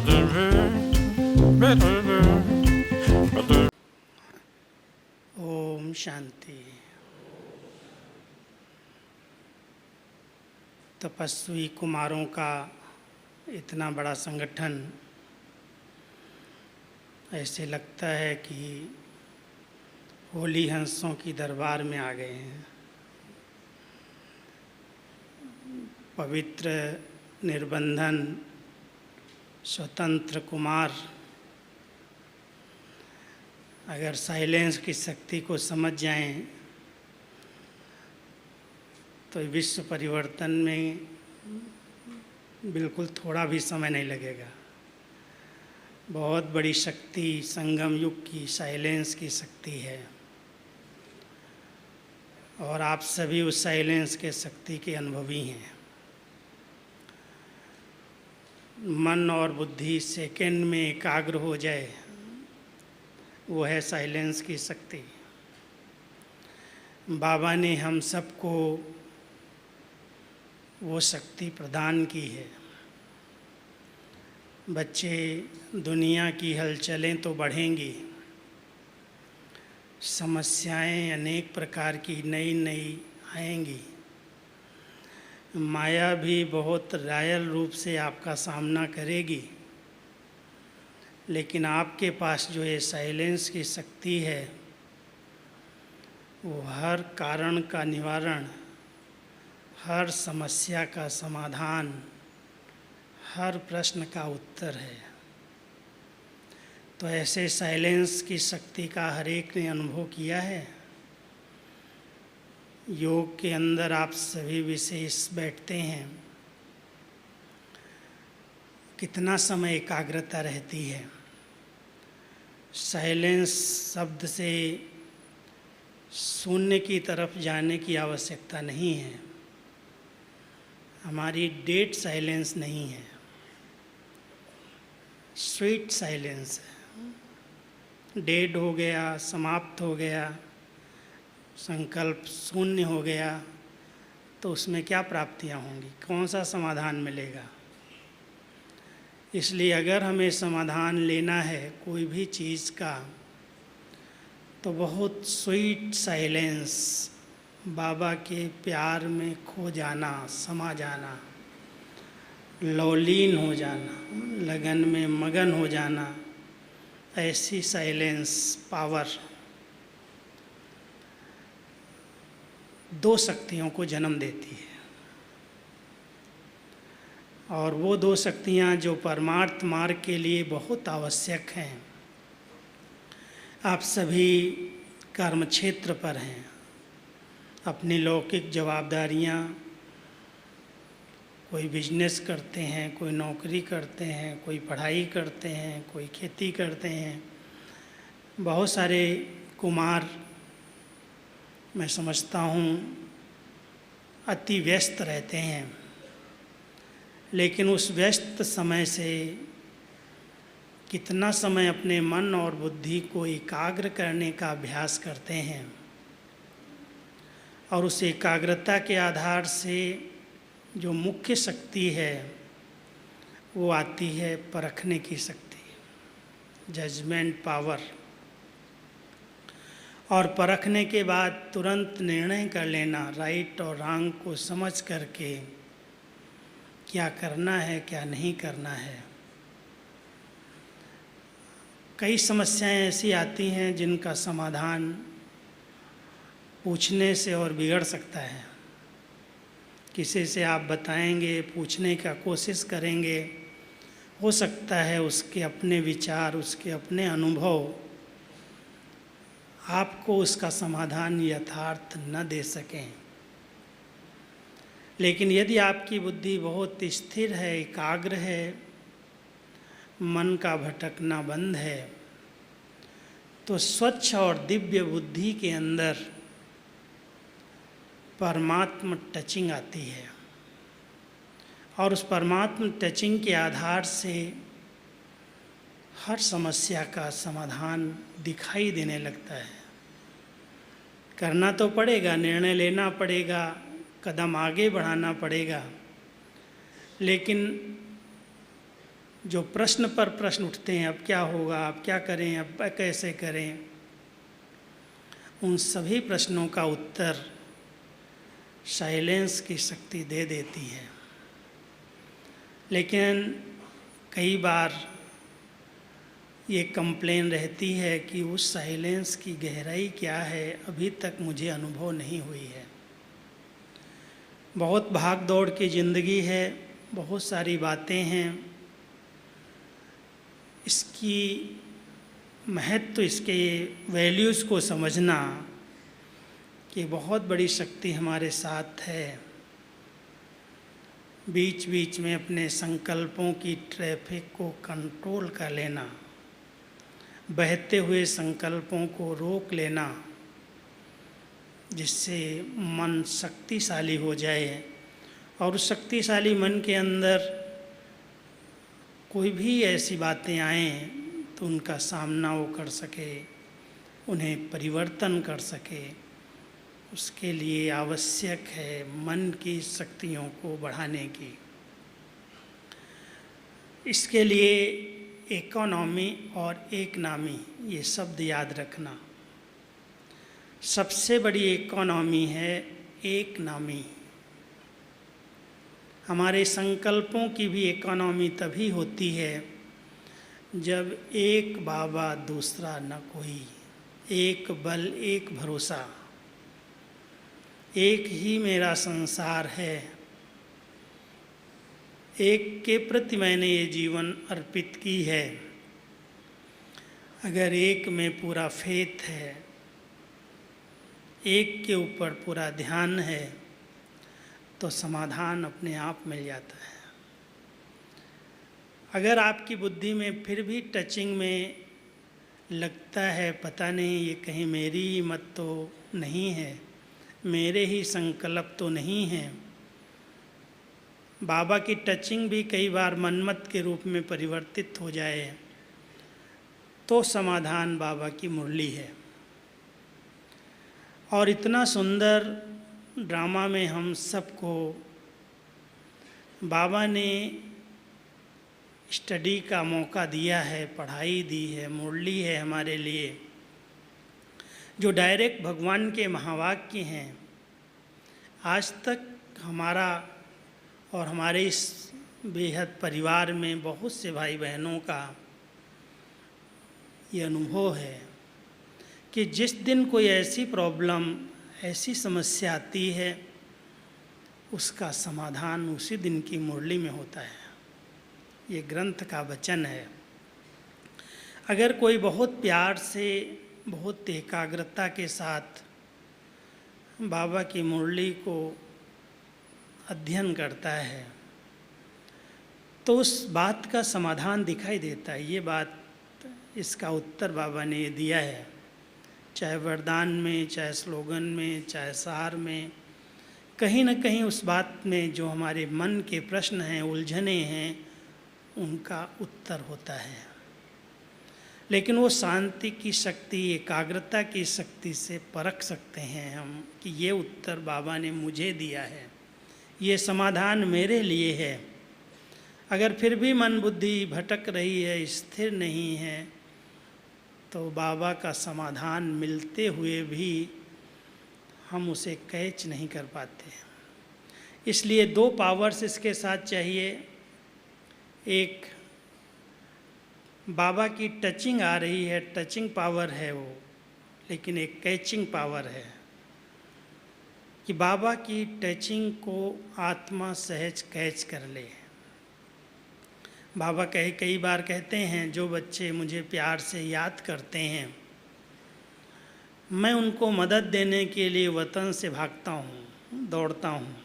ओम शांति। तपस्वी कुमारों का इतना बड़ा संगठन, ऐसे लगता है कि होली हंसों की दरबार में आ गए हैं। पवित्र, निर्बंधन, स्वतंत्र कुमार अगर साइलेंस की शक्ति को समझ जाएं तो विश्व परिवर्तन में बिल्कुल थोड़ा भी समय नहीं लगेगा। बहुत बड़ी शक्ति संगम युग की साइलेंस की शक्ति है और आप सभी उस साइलेंस के शक्ति के अनुभवी हैं। मन और बुद्धि सेकंड में एकाग्र हो जाए, वो है साइलेंस की शक्ति। बाबा ने हम सबको वो शक्ति प्रदान की है। बच्चे, दुनिया की हलचलें तो बढ़ेंगी, समस्याएं अनेक प्रकार की नई नई आएंगी, माया भी बहुत रायल रूप से आपका सामना करेगी, लेकिन आपके पास जो ये साइलेंस की शक्ति है वो हर कारण का निवारण, हर समस्या का समाधान, हर प्रश्न का उत्तर है। तो ऐसे साइलेंस की शक्ति का हर एक ने अनुभव किया है। योग के अंदर आप सभी विशेष बैठते हैं, कितना समय एकाग्रता रहती है। साइलेंस शब्द से शून्य की तरफ जाने की आवश्यकता नहीं है। हमारी डेड साइलेंस नहीं है, स्वीट साइलेंस है। डेड हो गया, समाप्त हो गया, संकल्प शून्य हो गया तो उसमें क्या प्राप्तियां होंगी, कौन सा समाधान मिलेगा। इसलिए अगर हमें समाधान लेना है कोई भी चीज़ का तो बहुत स्वीट साइलेंस, बाबा के प्यार में खो जाना, समा जाना, लौलीन हो जाना, लगन में मगन हो जाना, ऐसी साइलेंस पावर दो शक्तियों को जन्म देती है। और वो दो शक्तियाँ जो परमार्थ मार्ग के लिए बहुत आवश्यक हैं। आप सभी कर्म क्षेत्र पर हैं, अपनी लौकिक जवाबदारियाँ, कोई बिजनेस करते हैं, कोई नौकरी करते हैं, कोई पढ़ाई करते हैं, कोई खेती करते हैं। बहुत सारे कुमार मैं समझता हूँ अति व्यस्त रहते हैं, लेकिन उस व्यस्त समय से कितना समय अपने मन और बुद्धि को एकाग्र करने का अभ्यास करते हैं और उस एकाग्रता के आधार से जो मुख्य शक्ति है वो आती है परखने की शक्ति, जजमेंट पावर। और परखने के बाद तुरंत निर्णय कर लेना, राइट और रॉन्ग को समझ करके क्या करना है क्या नहीं करना है। कई समस्याएं ऐसी आती हैं जिनका समाधान पूछने से और बिगड़ सकता है। किसी से आप बताएंगे, पूछने का कोशिश करेंगे, हो सकता है उसके अपने विचार, उसके अपने अनुभव आपको उसका समाधान यथार्थ न दे सकें। लेकिन यदि आपकी बुद्धि बहुत स्थिर है, एकाग्र है, मन का भटकना बंद है, तो स्वच्छ और दिव्य बुद्धि के अंदर परमात्मा टचिंग आती है और उस परमात्मा टचिंग के आधार से हर समस्या का समाधान दिखाई देने लगता है। करना तो पड़ेगा, निर्णय लेना पड़ेगा, कदम आगे बढ़ाना पड़ेगा, लेकिन जो प्रश्न पर प्रश्न उठते हैं, अब क्या होगा, अब क्या करें, अब कैसे करें, उन सभी प्रश्नों का उत्तर साइलेंस की शक्ति दे देती है। लेकिन कई बार ये कंप्लेन रहती है कि उस साइलेंस की गहराई क्या है, अभी तक मुझे अनुभव नहीं हुई है। बहुत भाग दौड़ की ज़िंदगी है, बहुत सारी बातें हैं, इसकी महत्व, इसके वैल्यूज़ को समझना कि बहुत बड़ी शक्ति हमारे साथ है। बीच बीच में अपने संकल्पों की ट्रैफिक को कंट्रोल कर लेना, बहते हुए संकल्पों को रोक लेना, जिससे मन शक्तिशाली हो जाए और उस शक्तिशाली मन के अंदर कोई भी ऐसी बातें आएं तो उनका सामना वो कर सके, उन्हें परिवर्तन कर सके। उसके लिए आवश्यक है मन की शक्तियों को बढ़ाने की। इसके लिए इकोनॉमी और एक नामी, ये शब्द याद रखना। सबसे बड़ी इकोनॉमी है एक नामी। हमारे संकल्पों की भी इकोनॉमी तभी होती है जब एक बाबा दूसरा न कोई, एक बल एक भरोसा, एक ही मेरा संसार है, एक के प्रति मैंने ये जीवन अर्पित की है। अगर एक में पूरा फेथ है, एक के ऊपर पूरा ध्यान है, तो समाधान अपने आप मिल जाता है। अगर आपकी बुद्धि में फिर भी टचिंग में लगता है पता नहीं ये कहीं मेरी ही मत तो नहीं है, मेरे ही संकल्प तो नहीं है, बाबा की टचिंग भी कई बार मनमत के रूप में परिवर्तित हो जाए, तो समाधान बाबा की मुरली है। और इतना सुंदर ड्रामा में हम सबको बाबा ने स्टडी का मौका दिया है, पढ़ाई दी है, मुरली है हमारे लिए, जो डायरेक्ट भगवान के महावाक्य हैं। आज तक हमारा और हमारे इस बेहद परिवार में बहुत से भाई बहनों का ये अनुभव है कि जिस दिन कोई ऐसी प्रॉब्लम, ऐसी समस्या आती है, उसका समाधान उसी दिन की मुरली में होता है। ये ग्रंथ का वचन है। अगर कोई बहुत प्यार से, बहुत एकाग्रता के साथ बाबा की मुरली को अध्ययन करता है तो उस बात का समाधान दिखाई देता है। ये बात, इसका उत्तर बाबा ने दिया है, चाहे वरदान में, चाहे स्लोगन में, चाहे सार में, कहीं न कहीं उस बात में जो हमारे मन के प्रश्न हैं, उलझने हैं, उनका उत्तर होता है। लेकिन वो शांति की शक्ति, एकाग्रता की शक्ति से परख सकते हैं हम कि ये उत्तर बाबा ने मुझे दिया है, ये समाधान मेरे लिए है। अगर फिर भी मन बुद्धि भटक रही है, स्थिर नहीं है, तो बाबा का समाधान मिलते हुए भी हम उसे कैच नहीं कर पाते। इसलिए दो पावर्स इसके साथ चाहिए। एक बाबा की टचिंग आ रही है, टचिंग पावर है वो, लेकिन एक कैचिंग पावर है कि बाबा की टचिंग को आत्मा सहज कैच कर ले। बाबा कई बार कहते हैं, जो बच्चे मुझे प्यार से याद करते हैं, मैं उनको मदद देने के लिए वतन से भागता हूँ, दौड़ता हूँ।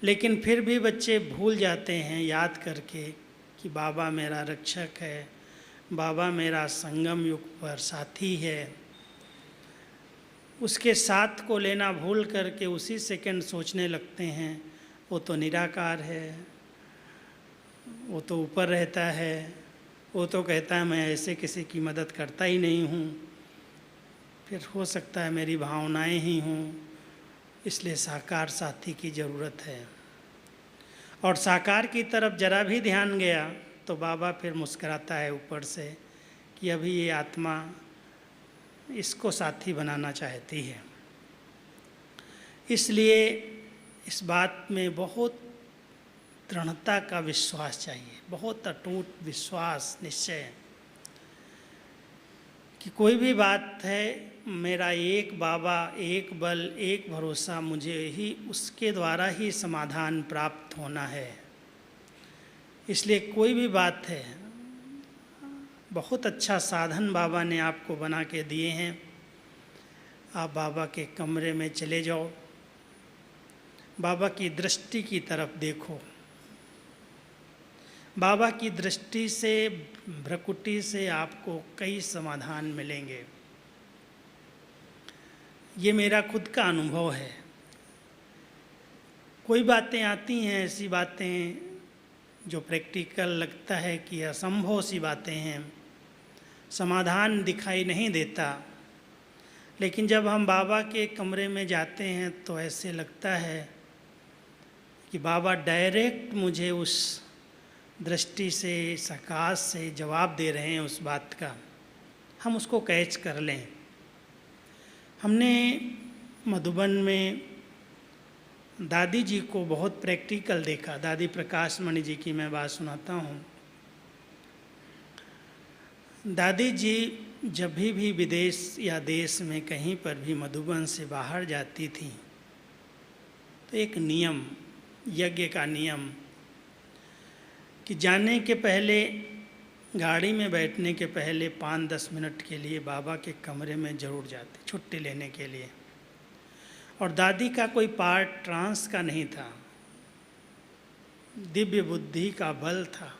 लेकिन फिर भी बच्चे भूल जाते हैं याद करके कि बाबा मेरा रक्षक है, बाबा मेरा संगम युग पर साथी है। उसके साथ को लेना भूल करके उसी सेकंड सोचने लगते हैं वो तो निराकार है, वो तो ऊपर रहता है, वो तो कहता है मैं ऐसे किसी की मदद करता ही नहीं हूँ, फिर हो सकता है मेरी भावनाएं ही हों, इसलिए साकार साथी की ज़रूरत है। और साकार की तरफ जरा भी ध्यान गया तो बाबा फिर मुस्कुराता है ऊपर से कि अभी ये आत्मा इसको साथी बनाना चाहती है। इसलिए इस बात में बहुत दृढ़ता का विश्वास चाहिए, बहुत अटूट विश्वास, निश्चय कि कोई भी बात है, मेरा एक बाबा, एक बल, एक भरोसा, मुझे ही उसके द्वारा ही समाधान प्राप्त होना है। इसलिए कोई भी बात है, बहुत अच्छा साधन बाबा ने आपको बना के दिए हैं। आप बाबा के कमरे में चले जाओ, बाबा की दृष्टि की तरफ देखो। बाबा की दृष्टि से, भ्रकुटी से आपको कई समाधान मिलेंगे। ये मेरा खुद का अनुभव है। कोई बातें आती हैं, ऐसी बातें जो प्रैक्टिकल लगता है कि असंभव सी बातें हैं, समाधान दिखाई नहीं देता, लेकिन जब हम बाबा के कमरे में जाते हैं तो ऐसे लगता है कि बाबा डायरेक्ट मुझे उस दृष्टि से, इस आकाश से जवाब दे रहे हैं उस बात का, हम उसको कैच कर लें। हमने मधुबन में दादी जी को बहुत प्रैक्टिकल देखा। दादी प्रकाश मणि जी की मैं बात सुनाता हूँ। दादी जी जब भी विदेश या देश में कहीं पर भी मधुबन से बाहर जाती थी तो एक नियम, यज्ञ का नियम, कि जाने के पहले, गाड़ी में बैठने के पहले 5-10 मिनट के लिए बाबा के कमरे में ज़रूर जाती, छुट्टी लेने के लिए। और दादी का कोई पार्ट ट्रांस का नहीं था, दिव्य बुद्धि का बल था।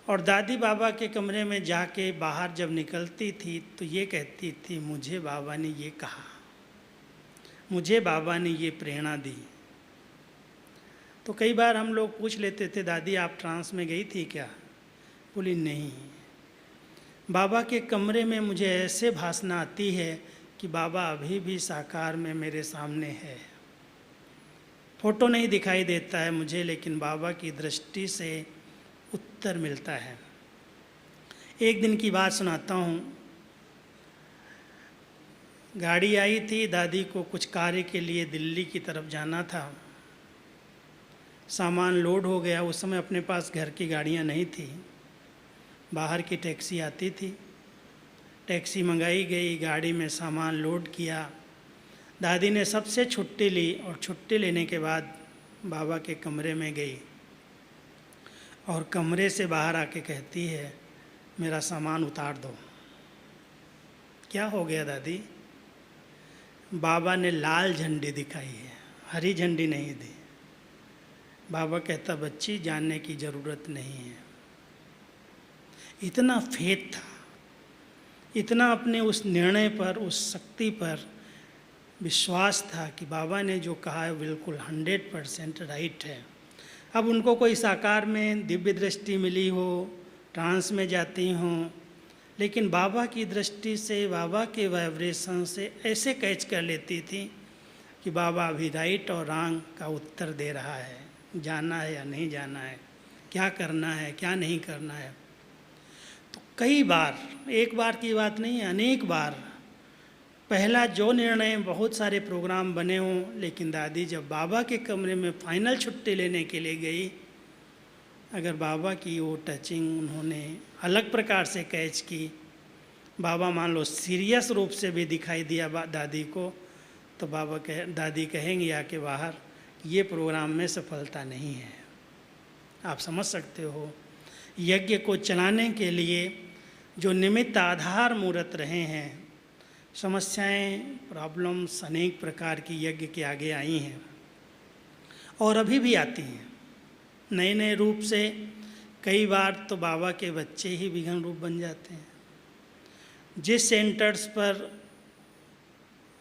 और दादी बाबा के कमरे में जाके बाहर जब निकलती थी तो ये कहती थी, मुझे बाबा ने ये कहा, मुझे बाबा ने ये प्रेरणा दी। तो कई बार हम लोग पूछ लेते थे, दादी आप ट्रांस में गई थी क्या? बोली नहीं, बाबा के कमरे में मुझे ऐसे भासना आती है कि बाबा अभी भी साकार में मेरे सामने है। फोटो नहीं दिखाई देता है मुझे, लेकिन बाबा की दृष्टि से उत्तर मिलता है। एक दिन की बात सुनाता हूँ। गाड़ी आई थी, दादी को कुछ कार्य के लिए दिल्ली की तरफ जाना था। सामान लोड हो गया। उस समय अपने पास घर की गाड़ियाँ नहीं थी, बाहर की टैक्सी आती थी। टैक्सी मंगाई गई, गाड़ी में सामान लोड किया। दादी ने सबसे छुट्टी ली और छुट्टी लेने के बाद बाबा के कमरे में गई और कमरे से बाहर आके कहती है, मेरा सामान उतार दो। क्या हो गया दादी? बाबा ने लाल झंडी दिखाई है, हरी झंडी नहीं दी। बाबा कहता, बच्ची जानने की ज़रूरत नहीं है। इतना फेथ था, इतना अपने उस निर्णय पर, उस शक्ति पर विश्वास था कि बाबा ने जो कहा है बिल्कुल 100% राइट है। अब उनको कोई साकार में दिव्य दृष्टि मिली हो, ट्रांस में जाती हों, लेकिन बाबा की दृष्टि से, बाबा के वाइब्रेशन से ऐसे कैच कर लेती थी कि बाबा अभी राइट और रॉन्ग का उत्तर दे रहा है, जाना है या नहीं जाना है, क्या करना है, क्या नहीं करना है। तो कई बार, एक बार की बात नहीं, अनेक बार पहला जो निर्णय, बहुत सारे प्रोग्राम बने हों, लेकिन दादी जब बाबा के कमरे में फाइनल छुट्टी लेने के लिए गई, अगर बाबा की वो टचिंग उन्होंने अलग प्रकार से कैच की, बाबा मान लो सीरियस रूप से भी दिखाई दिया दादी को, तो दादी कहेंगी आके बाहर, ये प्रोग्राम में सफलता नहीं है। आप समझ सकते हो, यज्ञ को चलाने के लिए जो निमित्त आधार मूर्त रहे हैं, समस्याएं, प्रॉब्लम्स अनेक प्रकार की यज्ञ के आगे आई हैं और अभी भी आती हैं नए नए रूप से। कई बार तो बाबा के बच्चे ही विघ्न रूप बन जाते हैं। जिस सेंटर्स पर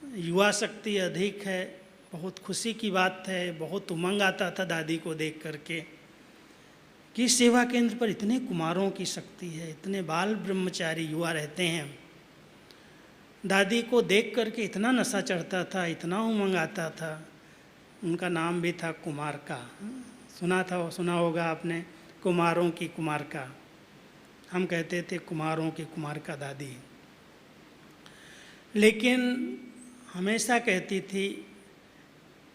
युवा शक्ति अधिक है, बहुत खुशी की बात है, बहुत उमंग आता था दादी को देख करके कि सेवा केंद्र पर इतने कुमारों की शक्ति है, इतने बाल ब्रह्मचारी युवा रहते हैं। दादी को देख करके इतना नशा चढ़ता था, इतना उमंग आता था। उनका नाम भी था कुमारका। सुना होगा आपने, कुमारों की कुमारका। हम कहते थे कुमारों की कुमारका दादी। लेकिन हमेशा कहती थी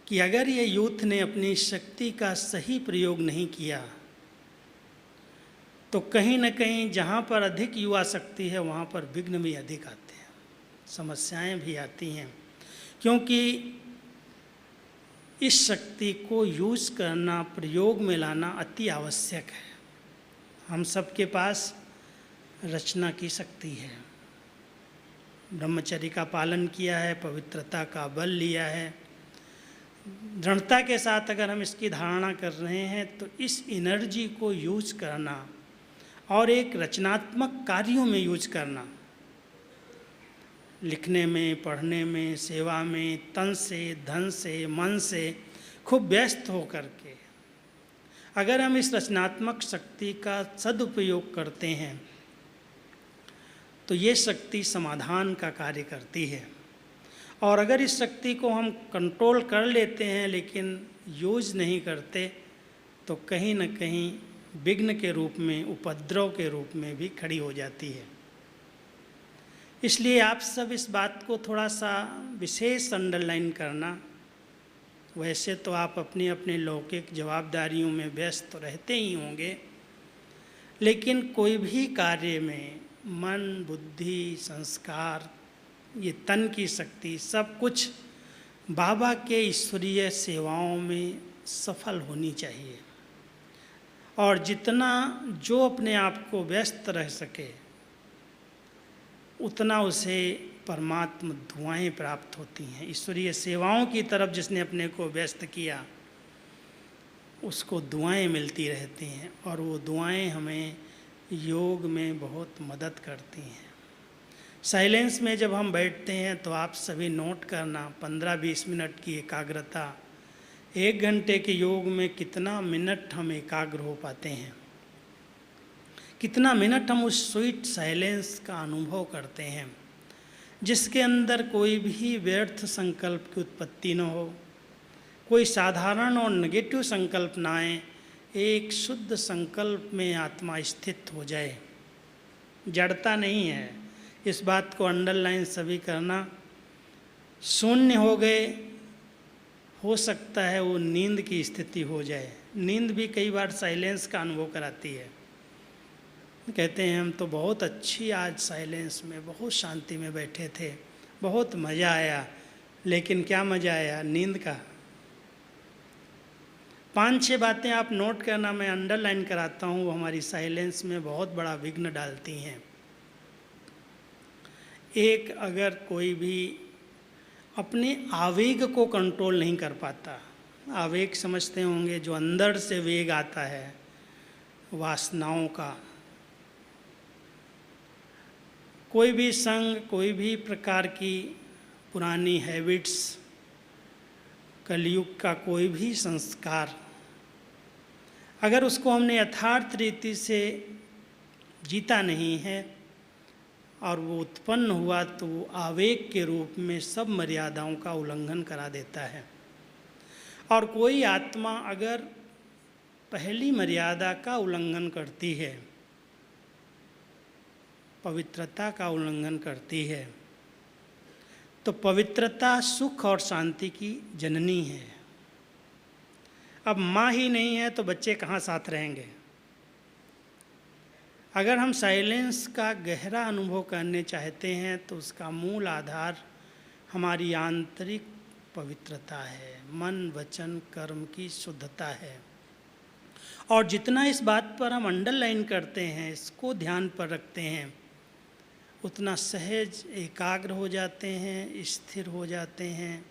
कि अगर ये यूथ ने अपनी शक्ति का सही प्रयोग नहीं किया तो कहीं न कहीं जहाँ पर अधिक युवा शक्ति है वहाँ पर विघ्न भी अधिक आते हैं, समस्याएं भी आती हैं। क्योंकि इस शक्ति को यूज़ करना, प्रयोग में लाना अति आवश्यक है। हम सबके पास रचना की शक्ति है, ब्रह्मचर्य का पालन किया है, पवित्रता का बल लिया है, दृढ़ता के साथ अगर हम इसकी धारणा कर रहे हैं तो इस एनर्जी को यूज करना और एक रचनात्मक कार्यों में यूज करना, लिखने में, पढ़ने में, सेवा में, तन से, धन से, मन से खूब व्यस्त हो करके अगर हम इस रचनात्मक शक्ति का सदुपयोग करते हैं तो ये शक्ति समाधान का कार्य करती है। और अगर इस शक्ति को हम कंट्रोल कर लेते हैं लेकिन यूज नहीं करते तो कहीं न कहीं विघ्न के रूप में, उपद्रव के रूप में भी खड़ी हो जाती है। इसलिए आप सब इस बात को थोड़ा सा विशेष अंडरलाइन करना। वैसे तो आप अपनी अपनी लौकिक जवाबदारियों में व्यस्त रहते ही होंगे, लेकिन कोई भी कार्य में मन, बुद्धि, संस्कार, ये तन की शक्ति, सब कुछ बाबा के ईश्वरीय सेवाओं में सफल होनी चाहिए। और जितना जो अपने आप को व्यस्त रह सके उतना उसे परमात्म दुआएं प्राप्त होती हैं। ईश्वरीय सेवाओं की तरफ जिसने अपने को व्यस्त किया उसको दुआएं मिलती रहती हैं और वो दुआएं हमें योग में बहुत मदद करती हैं। साइलेंस में जब हम बैठते हैं तो आप सभी नोट करना, 15-20 मिनट की एकाग्रता, 1 घंटे के योग में कितना मिनट हम एकाग्र हो पाते हैं, कितना मिनट हम उस स्वीट साइलेंस का अनुभव करते हैं जिसके अंदर कोई भी व्यर्थ संकल्प की उत्पत्ति न हो, कोई साधारण और नेगेटिव संकल्प ना आए, एक शुद्ध संकल्प में आत्मा स्थित हो जाए। जड़ता नहीं है, इस बात को अंडरलाइन सभी करना। शून्य हो गए, हो सकता है वो नींद की स्थिति हो जाए। नींद भी कई बार साइलेंस का अनुभव कराती है। कहते हैं हम तो बहुत अच्छी आज साइलेंस में, बहुत शांति में बैठे थे, बहुत मज़ा आया। लेकिन क्या मज़ा आया? नींद का। 5-6 बातें आप नोट करना, मैं अंडरलाइन कराता हूँ, वो हमारी साइलेंस में बहुत बड़ा विघ्न डालती हैं। एक, अगर कोई भी अपने आवेग को कंट्रोल नहीं कर पाता, आवेग समझते होंगे जो अंदर से वेग आता है वासनाओं का, कोई भी संग, कोई भी प्रकार की पुरानी हैबिट्स, कलयुग का कोई भी संस्कार, अगर उसको हमने यथार्थ रीति से जीता नहीं है और वो उत्पन्न हुआ तो वो आवेग के रूप में सब मर्यादाओं का उल्लंघन करा देता है। और कोई आत्मा अगर पहली मर्यादा का उल्लंघन करती है, पवित्रता का उल्लंघन करती है, तो पवित्रता सुख और शांति की जननी है। अब माँ ही नहीं है तो बच्चे कहाँ साथ रहेंगे? अगर हम साइलेंस का गहरा अनुभव करने चाहते हैं तो उसका मूल आधार हमारी आंतरिक पवित्रता है, मन, वचन, कर्म की शुद्धता है। और जितना इस बात पर हम अंडरलाइन करते हैं, इसको ध्यान पर रखते हैं, उतना सहज एकाग्र हो जाते हैं, स्थिर हो जाते हैं।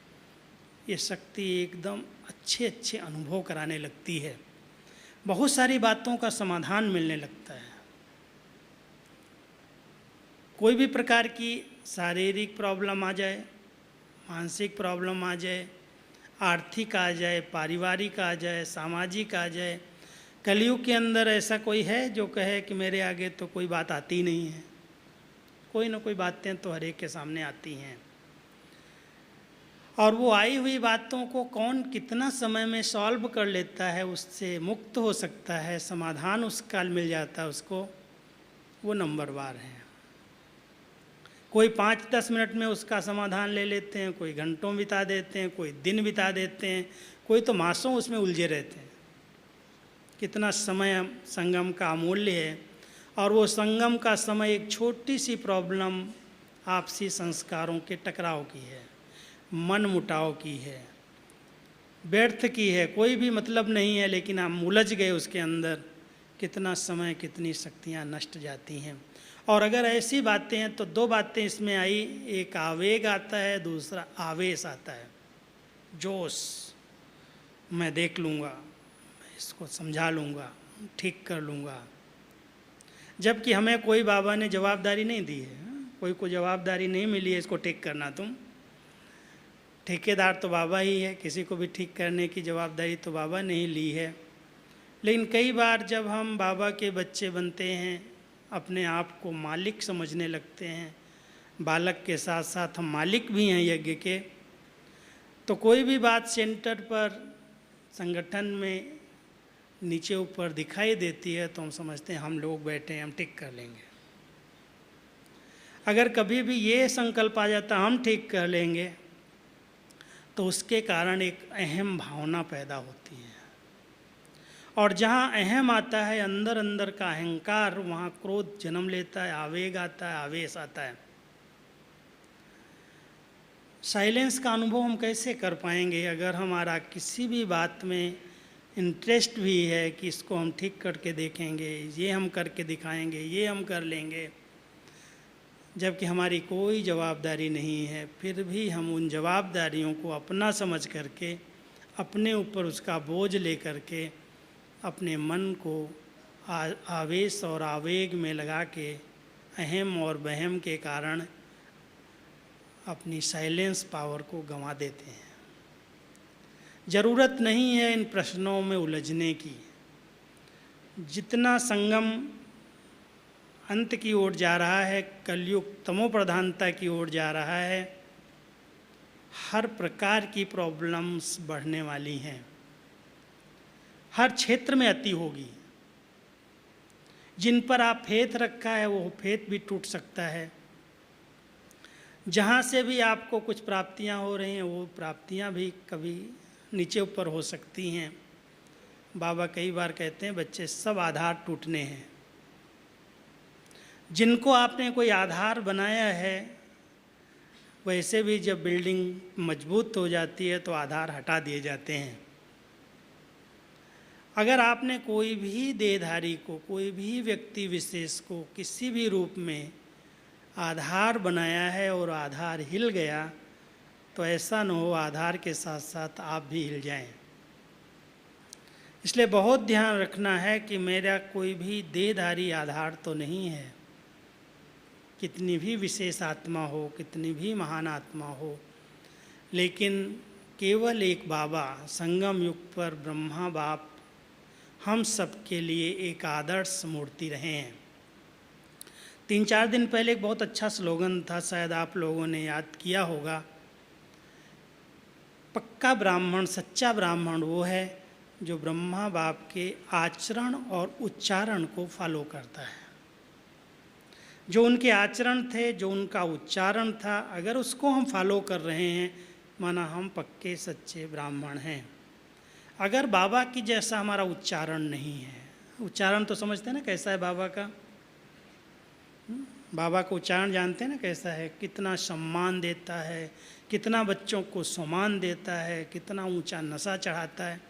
ये शक्ति एकदम अच्छे अच्छे अनुभव कराने लगती है, बहुत सारी बातों का समाधान मिलने लगता है। कोई भी प्रकार की शारीरिक प्रॉब्लम आ जाए, मानसिक प्रॉब्लम आ जाए, आर्थिक आ जाए, पारिवारिक आ जाए, सामाजिक आ जाए, कलयुग के अंदर ऐसा कोई है जो कहे कि मेरे आगे तो कोई बात आती नहीं है? कोई ना कोई बातें तो हर एक के सामने आती हैं। और वो आई हुई बातों को कौन कितना समय में सॉल्व कर लेता है, उससे मुक्त हो सकता है, समाधान उसका मिल जाता है उसको, वो नंबरवार है। कोई 5-10 मिनट में उसका समाधान ले लेते हैं, कोई घंटों बिता देते हैं, कोई दिन बिता देते हैं, कोई तो मासों उसमें उलझे रहते हैं। कितना समय संगम का अमूल्य है। और वो संगम का समय एक छोटी सी प्रॉब्लम आपसी संस्कारों के टकराव की है, मन मुटाव की है, व्यर्थ की है, कोई भी मतलब नहीं है, लेकिन हम उलझ गए उसके अंदर, कितना समय कितनी शक्तियाँ नष्ट जाती हैं। और अगर ऐसी बातें हैं तो 2 बातें इसमें आई, एक आवेग आता है, दूसरा आवेश आता है, जोश, मैं देख लूँगा, मैं इसको समझा लूँगा, ठीक कर लूँगा। जबकि हमें कोई बाबा ने जवाबदारी नहीं दी है, कोई को जवाबदारी नहीं मिली है इसको ठीक करना। तुम ठेकेदार तो बाबा ही है, किसी को भी ठीक करने की जवाबदारी तो बाबा ने ही ली है। लेकिन कई बार जब हम बाबा के बच्चे बनते हैं, अपने आप को मालिक समझने लगते हैं, बालक के साथ साथ हम मालिक भी हैं यज्ञ के, तो कोई भी बात सेंटर पर संगठन में नीचे ऊपर दिखाई देती है तो हम समझते हैं हम लोग बैठे हैं, हम ठीक कर लेंगे। अगर कभी भी ये संकल्प आ जाता हम ठीक कर लेंगे, तो उसके कारण एक अहम भावना पैदा होती है। और जहाँ अहम आता है, अंदर अंदर का अहंकार, वहाँ क्रोध जन्म लेता है, आवेग आता है, आवेश आता है। साइलेंस का अनुभव हम कैसे कर पाएंगे अगर हमारा किसी भी बात में इंटरेस्ट भी है कि इसको हम ठीक करके देखेंगे, ये हम करके दिखाएंगे, ये हम कर लेंगे, जबकि हमारी कोई जवाबदारी नहीं है। फिर भी हम उन जवाबदारियों को अपना समझ करके, अपने ऊपर उसका बोझ ले करके, अपने मन को आवेश और आवेग में लगा के, अहम और वहम के कारण अपनी साइलेंस पावर को गंवा देते हैं। ज़रूरत नहीं है इन प्रश्नों में उलझने की। जितना संगम अंत की ओर जा रहा है, कलयुग तमो प्रधानता की ओर जा रहा है, हर प्रकार की प्रॉब्लम्स बढ़ने वाली हैं, हर क्षेत्र में अति होगी। जिन पर आप फेथ रखा है वो फेथ भी टूट सकता है। जहाँ से भी आपको कुछ प्राप्तियाँ हो रही हैं वो प्राप्तियाँ भी कभी नीचे ऊपर हो सकती हैं। बाबा कई बार कहते हैं बच्चे सब आधार टूटने हैं। जिनको आपने कोई आधार बनाया है, वैसे भी जब बिल्डिंग मजबूत हो जाती है तो आधार हटा दिए जाते हैं। अगर आपने कोई भी देहधारी को, कोई भी व्यक्ति विशेष को किसी भी रूप में आधार बनाया है और आधार हिल गया, तो ऐसा न हो आधार के साथ साथ आप भी हिल जाएं। इसलिए बहुत ध्यान रखना है कि मेरा कोई भी देहधारी आधार तो नहीं है। कितनी भी विशेष आत्मा हो, कितनी भी महान आत्मा हो, लेकिन केवल एक बाबा, संगम युग पर ब्रह्मा बाप हम सब के लिए एक आदर्श मूर्ति रहे हैं। 3-4 दिन पहले एक बहुत अच्छा स्लोगन था, शायद आप लोगों ने याद किया होगा। पक्का ब्राह्मण, सच्चा ब्राह्मण वो है जो ब्रह्मा बाप के आचरण और उच्चारण को फॉलो करता है। जो उनके आचरण थे, जो उनका उच्चारण था, अगर उसको हम फॉलो कर रहे हैं, माना हम पक्के सच्चे ब्राह्मण हैं। अगर बाबा की जैसा हमारा उच्चारण नहीं है, उच्चारण तो समझते हैं ना कैसा है बाबा का। बाबा का उच्चारण जानते हैं ना कैसा है, कितना सम्मान देता है, कितना बच्चों को सम्मान देता है, कितना ऊंचा नशा चढ़ाता है।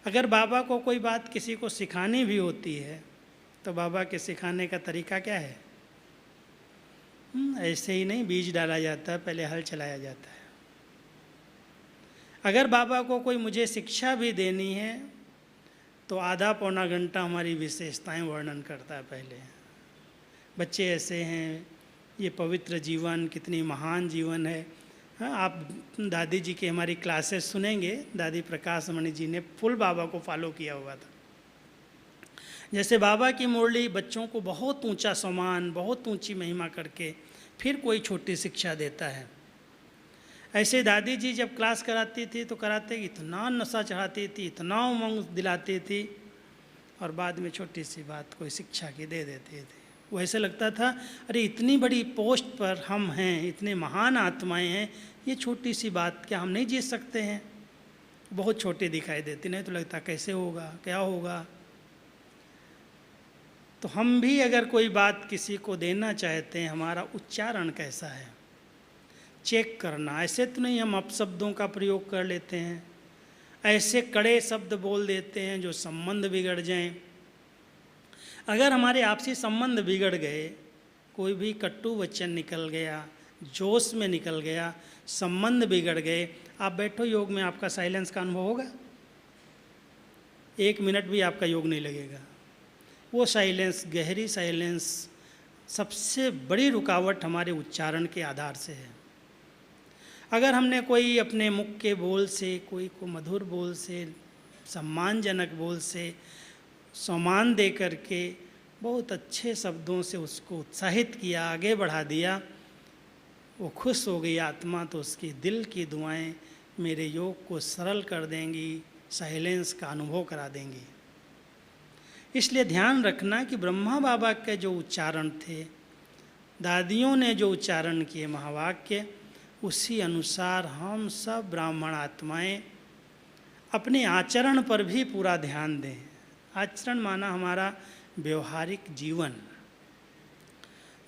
अगर बाबा को कोई बात किसी को सिखानी भी होती है तो बाबा के सिखाने का तरीका क्या है? ऐसे ही नहीं बीज डाला जाता है, पहले हल चलाया जाता है। अगर बाबा को कोई मुझे शिक्षा भी देनी है तो आधा पौना घंटा हमारी विशेषताएं वर्णन करता है। पहले बच्चे ऐसे हैं, ये पवित्र जीवन कितनी महान जीवन है। हाँ, आप दादी जी की हमारी क्लासेस सुनेंगे, दादी प्रकाश मणि जी ने फुल बाबा को फॉलो किया हुआ था। जैसे बाबा की मुरली बच्चों को बहुत ऊंचा सम्मान, बहुत ऊंची महिमा करके फिर कोई छोटी शिक्षा देता है। ऐसे दादी जी जब क्लास कराती थी तो कराते इतना नशा चढ़ाती थी, इतना उमंग दिलाती थी, और बाद में छोटी सी बात कोई शिक्षा की दे देती थी। वो ऐसे लगता था अरे इतनी बड़ी पोस्ट पर हम हैं, इतने महान आत्माएं हैं, ये छोटी सी बात क्या हम नहीं जीत सकते हैं? बहुत छोटी दिखाई देती, नहीं तो लगता कैसे होगा, क्या होगा। तो हम भी अगर कोई बात किसी को देना चाहते हैं, हमारा उच्चारण कैसा है चेक करना। ऐसे तो नहीं हम अपशब्दों का प्रयोग कर लेते हैं, ऐसे कड़े शब्द बोल देते हैं जो संबंध बिगड़ जाएं। अगर हमारे आपसी संबंध बिगड़ गए, कोई भी कटु वचन निकल गया, जोश में निकल गया, संबंध बिगड़ गए, आप बैठो योग में, आपका साइलेंस का अनुभव होगा? 1 मिनट भी आपका योग नहीं लगेगा। वो साइलेंस, गहरी साइलेंस, सबसे बड़ी रुकावट हमारे उच्चारण के आधार से है। अगर हमने कोई अपने मुख के बोल से, कोई को मधुर बोल से, सम्मानजनक बोल से, सम्मान दे करके बहुत अच्छे शब्दों से उसको उत्साहित किया, आगे बढ़ा दिया, वो खुश हो गई आत्मा, तो उसकी दिल की दुआएं मेरे योग को सरल कर देंगी, साइलेंस का अनुभव करा देंगी। इसलिए ध्यान रखना कि ब्रह्मा बाबा के जो उच्चारण थे, दादियों ने जो उच्चारण किए महावाक्य, उसी अनुसार हम सब ब्राह्मण आत्माएं अपने आचरण पर भी पूरा ध्यान दें। आचरण माना हमारा व्यवहारिक जीवन,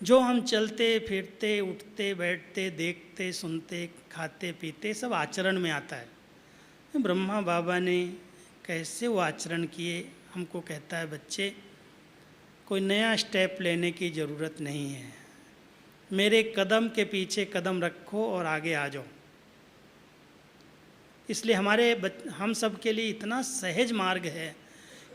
जो हम चलते फिरते, उठते बैठते, देखते सुनते, खाते पीते, सब आचरण में आता है। ब्रह्मा बाबा ने कैसे वो आचरण किए, हमको कहता है बच्चे कोई नया स्टेप लेने की ज़रूरत नहीं है, मेरे कदम के पीछे कदम रखो और आगे आ जाओ। इसलिए हम सब के लिए इतना सहज मार्ग है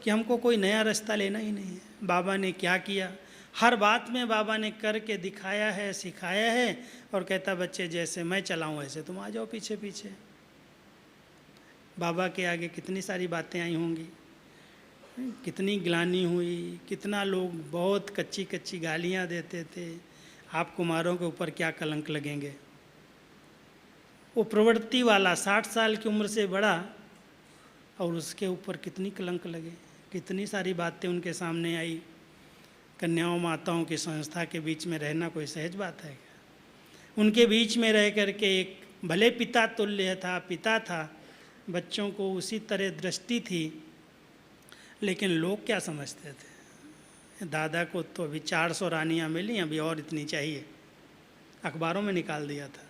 कि हमको कोई नया रास्ता लेना ही नहीं है। बाबा ने क्या किया, हर बात में बाबा ने करके दिखाया है, सिखाया है, और कहता बच्चे जैसे मैं चलाऊं ऐसे तुम आ जाओ पीछे पीछे। बाबा के आगे कितनी सारी बातें आई होंगी, कितनी ग्लानि हुई, कितना लोग बहुत कच्ची कच्ची गालियां देते थे, आप कुमारों के ऊपर क्या कलंक लगेंगे। वो प्रवृत्ति वाला 60 साल की उम्र से बड़ा, और उसके ऊपर कितनी कलंक लगे, कितनी सारी बातें उनके सामने आई। कन्याओं माताओं की संस्था के बीच में रहना कोई सहज बात है क्या? उनके बीच में रह करके एक भले पिता तुल्य था, पिता था, बच्चों को उसी तरह दृष्टि थी, लेकिन लोग क्या समझते थे, दादा को तो अभी 400 रानियाँ मिली, अभी और इतनी चाहिए, अखबारों में निकाल दिया था।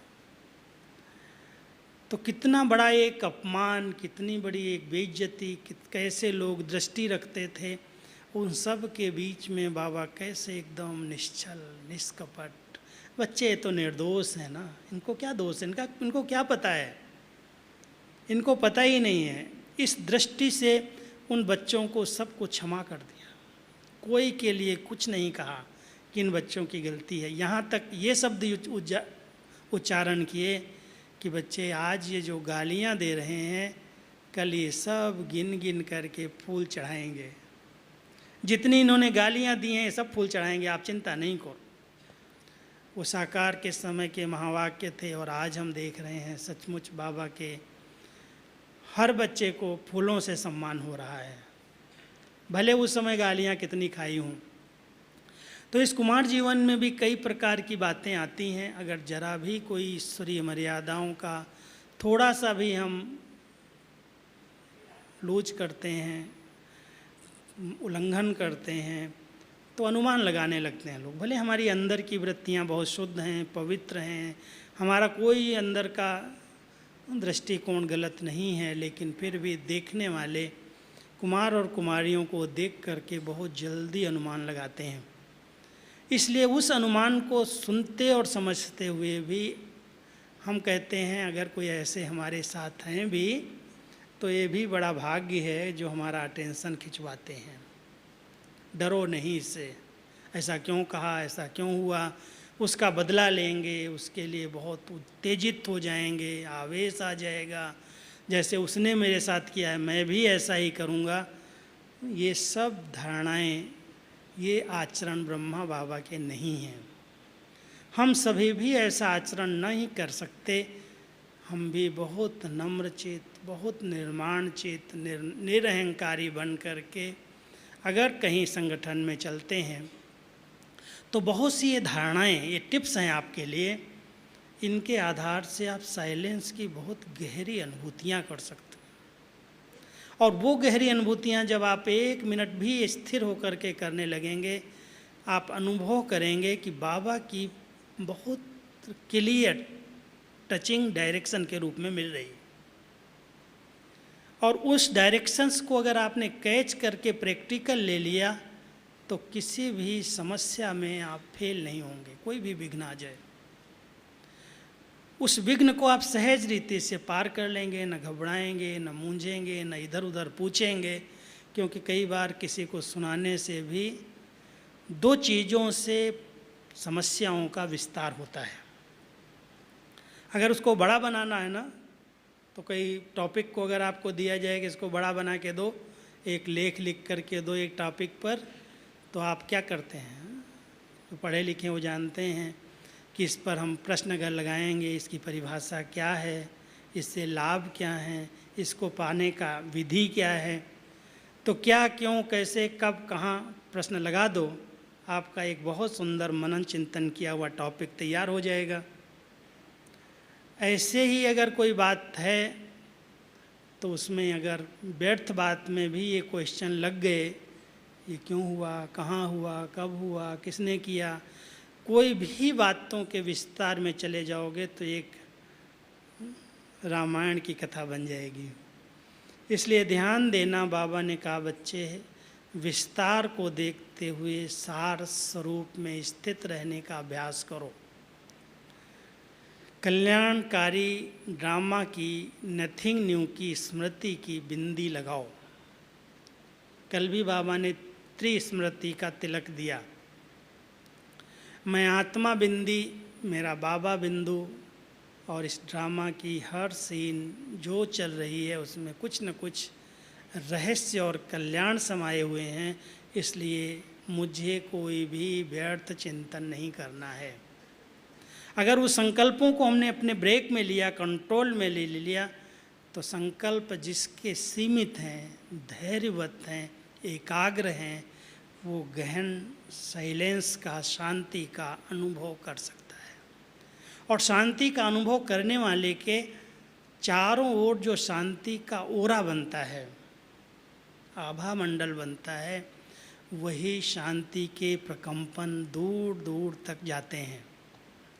तो कितना बड़ा एक अपमान, कितनी बड़ी एक बेइज्जती, कैसे लोग दृष्टि रखते थे, उन सब के बीच में बाबा कैसे एकदम निश्चल निष्कपट। बच्चे तो निर्दोष हैं ना, इनको क्या दोष है, इनको क्या पता है, इनको पता ही नहीं है। इस दृष्टि से उन बच्चों को सबको क्षमा कर दिया, कोई के लिए कुछ नहीं कहा कि इन बच्चों की गलती है। यहाँ तक ये शब्द उच्चारण किए कि बच्चे आज ये जो गालियाँ दे रहे हैं, कल ये सब गिन गिन करके फूल चढ़ाएंगे, जितनी इन्होंने गालियाँ दी हैं सब फूल चढ़ाएंगे, आप चिंता नहीं करो। वो साकार के समय के महावाक्य थे, और आज हम देख रहे हैं सचमुच बाबा के हर बच्चे को फूलों से सम्मान हो रहा है, भले उस समय गालियाँ कितनी खाई हों। तो इस कुमार जीवन में भी कई प्रकार की बातें आती हैं। अगर जरा भी कोई ईश्वरीय मर्यादाओं का थोड़ा सा भी हम लूज करते हैं, उल्लंघन करते हैं, तो अनुमान लगाने लगते हैं लोग। भले हमारी अंदर की वृत्तियाँ बहुत शुद्ध हैं, पवित्र हैं, हमारा कोई अंदर का दृष्टिकोण गलत नहीं है, लेकिन फिर भी देखने वाले कुमार और कुमारियों को देख करके बहुत जल्दी अनुमान लगाते हैं। इसलिए उस अनुमान को सुनते और समझते हुए भी हम कहते हैं अगर कोई ऐसे हमारे साथ हैं भी, तो ये भी बड़ा भाग्य है जो हमारा अटेंशन खिंचवाते हैं। डरो नहीं इससे, ऐसा क्यों कहा, ऐसा क्यों हुआ, उसका बदला लेंगे, उसके लिए बहुत उत्तेजित हो जाएंगे, आवेश आ जाएगा, जैसे उसने मेरे साथ किया है मैं भी ऐसा ही करूँगा। ये सब धारणाएं, ये आचरण ब्रह्मा बाबा के नहीं हैं। हम सभी भी ऐसा आचरण नहीं कर सकते, हम भी बहुत नम्रचेत, बहुत निर्माण चेत, निरहंकारी बन करके अगर कहीं संगठन में चलते हैं तो बहुत सी ये धारणाएं, ये टिप्स हैं आपके लिए, इनके आधार से आप साइलेंस की बहुत गहरी अनुभूतियां कर सकते हैं। और वो गहरी अनुभूतियां जब आप 1 मिनट भी स्थिर होकर के करने लगेंगे, आप अनुभव करेंगे कि बाबा की बहुत क्लियर टचिंग डायरेक्शन के रूप में मिल रही है। और उस डायरेक्शंस को अगर आपने कैच करके प्रैक्टिकल ले लिया तो किसी भी समस्या में आप फेल नहीं होंगे। कोई भी विघ्न आ जाए, उस विघ्न को आप सहज रीति से पार कर लेंगे, न घबराएंगे, न मूंझेंगे, न इधर उधर पूछेंगे। क्योंकि कई बार किसी को सुनाने से भी 2 चीज़ों से समस्याओं का विस्तार होता है। अगर उसको बड़ा बनाना है ना, तो कोई टॉपिक को अगर आपको दिया जाए कि इसको बड़ा बना के दो, एक लेख लिख करके दो एक टॉपिक पर, तो आप क्या करते हैं? तो पढ़े लिखे वो जानते हैं कि इस पर हम प्रश्न अगर लगाएंगे, इसकी परिभाषा क्या है, इससे लाभ क्या हैं, इसको पाने का विधि क्या है, तो क्या, क्यों, कैसे, कब, कहाँ प्रश्न लगा दो, आपका एक बहुत सुंदर मनन चिंतन किया हुआ टॉपिक तैयार हो जाएगा। ऐसे ही अगर कोई बात है तो उसमें अगर व्यर्थ बात में भी ये क्वेश्चन लग गए, ये क्यों हुआ, कहाँ हुआ, कब हुआ, किसने किया, कोई भी बातों के विस्तार में चले जाओगे तो एक रामायण की कथा बन जाएगी। इसलिए ध्यान देना, बाबा ने कहा बच्चे विस्तार को देखते हुए सार स्वरूप में स्थित रहने का अभ्यास करो। कल्याणकारी ड्रामा की नथिंग न्यू की स्मृति की बिंदी लगाओ। कल भी बाबा ने त्रिस्मृति का तिलक दिया। मैं आत्मा बिंदी, मेरा बाबा बिंदु, और इस ड्रामा की हर सीन जो चल रही है उसमें कुछ न कुछ रहस्य और कल्याण समाये हुए हैं। इसलिए मुझे कोई भी व्यर्थ चिंतन नहीं करना है। अगर उस संकल्पों को हमने अपने ब्रेक में लिया, कंट्रोल में ले लिया, तो संकल्प जिसके सीमित हैं, धैर्यवत हैं, एकाग्र हैं, वो गहन साइलेंस का, शांति का अनुभव कर सकता है। और शांति का अनुभव करने वाले के चारों ओर जो शांति का ओरा बनता है, आभा मंडल बनता है, वही शांति के प्रकंपन दूर दूर तक जाते हैं,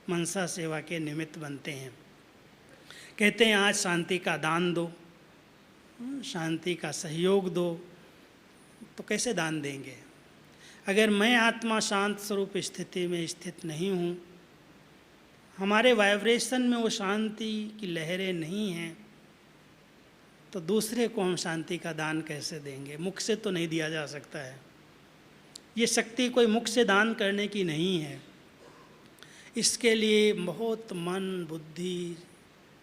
मनसा सेवा के निमित्त बनते हैं। कहते हैं आज शांति का दान दो, शांति का सहयोग दो, तो कैसे दान देंगे? अगर मैं आत्मा शांत स्वरूप स्थिति में स्थित नहीं हूँ, हमारे वाइब्रेशन में वो शांति की लहरें नहीं हैं, तो दूसरे को हम शांति का दान कैसे देंगे? मुख से तो नहीं दिया जा सकता है। ये शक्ति कोई मुख से दान करने की नहीं है। इसके लिए बहुत मन, बुद्धि,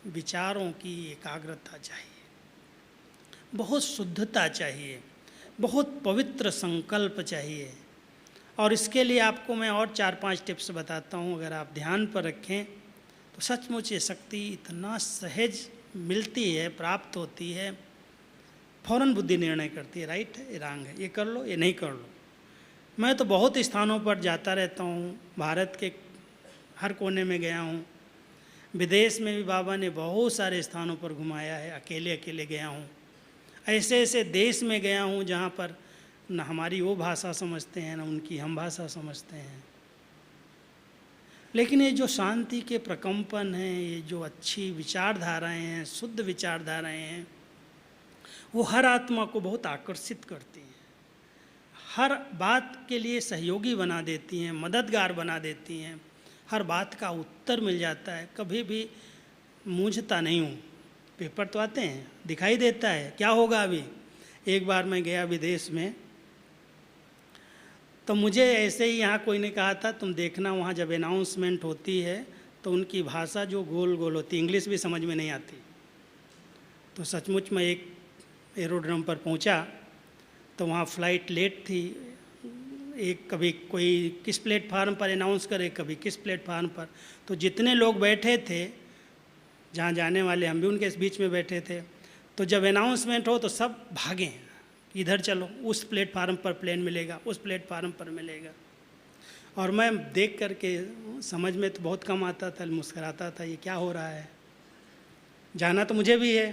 विचारों की एकाग्रता चाहिए, बहुत शुद्धता चाहिए, बहुत पवित्र संकल्प चाहिए। और इसके लिए आपको मैं और 4-5 टिप्स बताता हूँ। अगर आप ध्यान पर रखें तो सचमुच ये शक्ति इतना सहज मिलती है, प्राप्त होती है, फौरन बुद्धि निर्णय करती है, राइट है, ये रॉन्ग है, ये कर लो, ये नहीं कर लो। मैं तो बहुत स्थानों पर जाता रहता हूँ, भारत के हर कोने में गया हूँ, विदेश में भी बाबा ने बहुत सारे स्थानों पर घुमाया है, अकेले अकेले गया हूँ। ऐसे ऐसे देश में गया हूँ जहाँ पर न हमारी वो भाषा समझते हैं, न उनकी हम भाषा समझते हैं। लेकिन ये जो शांति के प्रकंपन हैं, ये जो अच्छी विचारधाराएं हैं, शुद्ध विचारधाराएं हैं, वो हर आत्मा को बहुत आकर्षित करती हैं, हर बात के लिए सहयोगी बना देती हैं, मददगार बना देती हैं, हर बात का उत्तर मिल जाता है। कभी भी मूंझता नहीं हूँ। पेपर तो आते हैं, दिखाई देता है क्या होगा अभी। एक बार मैं गया विदेश में, तो मुझे ऐसे ही यहाँ कोई ने कहा था तुम देखना वहाँ जब अनाउंसमेंट होती है तो उनकी भाषा जो गोल गोल होती, इंग्लिश भी समझ में नहीं आती। तो सचमुच मैं एक एरोड्रम पर पहुँचा तो वहाँ फ़्लाइट लेट थी। एक कभी कोई किस प्लेटफार्म पर अनाउंस करे, कभी किस प्लेटफार्म पर। तो जितने लोग बैठे थे जहाँ जाने वाले हम भी उनके बीच में बैठे थे। तो जब अनाउंसमेंट हो तो सब भागें, इधर चलो, उस प्लेटफार्म पर प्लेन मिलेगा, उस प्लेटफार्म पर मिलेगा। और मैं देख करके, समझ में तो बहुत कम आता था, मुस्कुराता था, ये क्या हो रहा है। जाना तो मुझे भी है,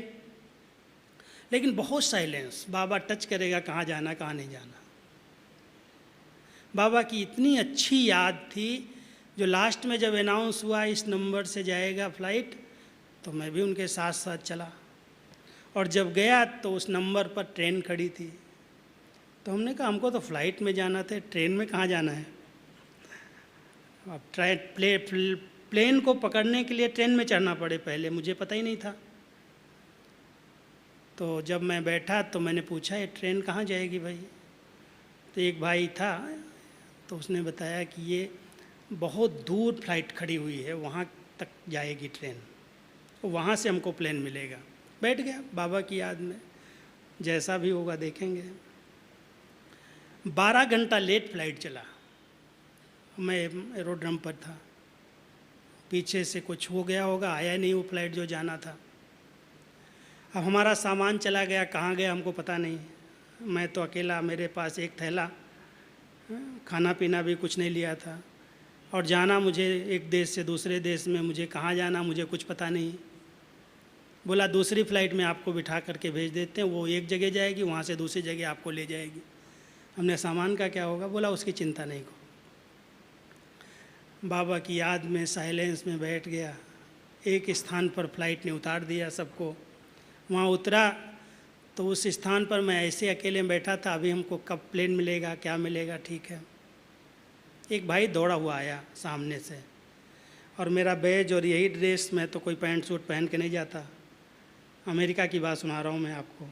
लेकिन बहुत साइलेंस। बाबा टच करेगा, कहाँ जाना कहाँ नहीं जाना। बाबा की इतनी अच्छी याद थी, जो लास्ट में जब अनाउंस हुआ इस नंबर से जाएगा फ़्लाइट, तो मैं भी उनके साथ साथ चला। और जब गया तो उस नंबर पर ट्रेन खड़ी थी। तो हमने कहा हमको तो फ़्लाइट में जाना था, ट्रेन में कहाँ जाना है। अब प्लेन को पकड़ने के लिए ट्रेन में चढ़ना पड़े, पहले मुझे पता ही नहीं था। तो जब मैं बैठा तो मैंने पूछा, ये ट्रेन कहाँ जाएगी भाई। तो एक भाई था, तो उसने बताया कि ये बहुत दूर फ़्लाइट खड़ी हुई है, वहाँ तक जाएगी ट्रेन, तो वहाँ से हमको प्लेन मिलेगा। बैठ गया बाबा की याद में, जैसा भी होगा देखेंगे। 12 घंटा लेट फ़्लाइट चला। मैं एरोड्रम पर था, पीछे से कुछ हो गया होगा, आया नहीं वो फ़्लाइट जो जाना था। अब हमारा सामान चला गया, कहाँ गया हमको पता नहीं। मैं तो अकेला, मेरे पास एक थैला, खाना पीना भी कुछ नहीं लिया था। और जाना मुझे एक देश से दूसरे देश में, मुझे कहाँ जाना मुझे कुछ पता नहीं। बोला दूसरी फ़्लाइट में आपको बिठा करके भेज देते हैं, वो एक जगह जाएगी, वहाँ से दूसरी जगह आपको ले जाएगी। हमने सामान का क्या होगा, बोला उसकी चिंता नहीं को। बाबा की याद में साइलेंस में बैठ गया। एक स्थान पर फ़्लाइट ने उतार दिया सबको। वहाँ उतरा तो उस स्थान पर मैं ऐसे अकेले बैठा था, अभी हमको कब प्लेन मिलेगा, क्या मिलेगा, ठीक है। एक भाई दौड़ा हुआ आया सामने से, और मेरा बैज और यही ड्रेस, मैं तो कोई पैंट सूट पहन के नहीं जाता, अमेरिका की बात सुना रहा हूँ मैं आपको।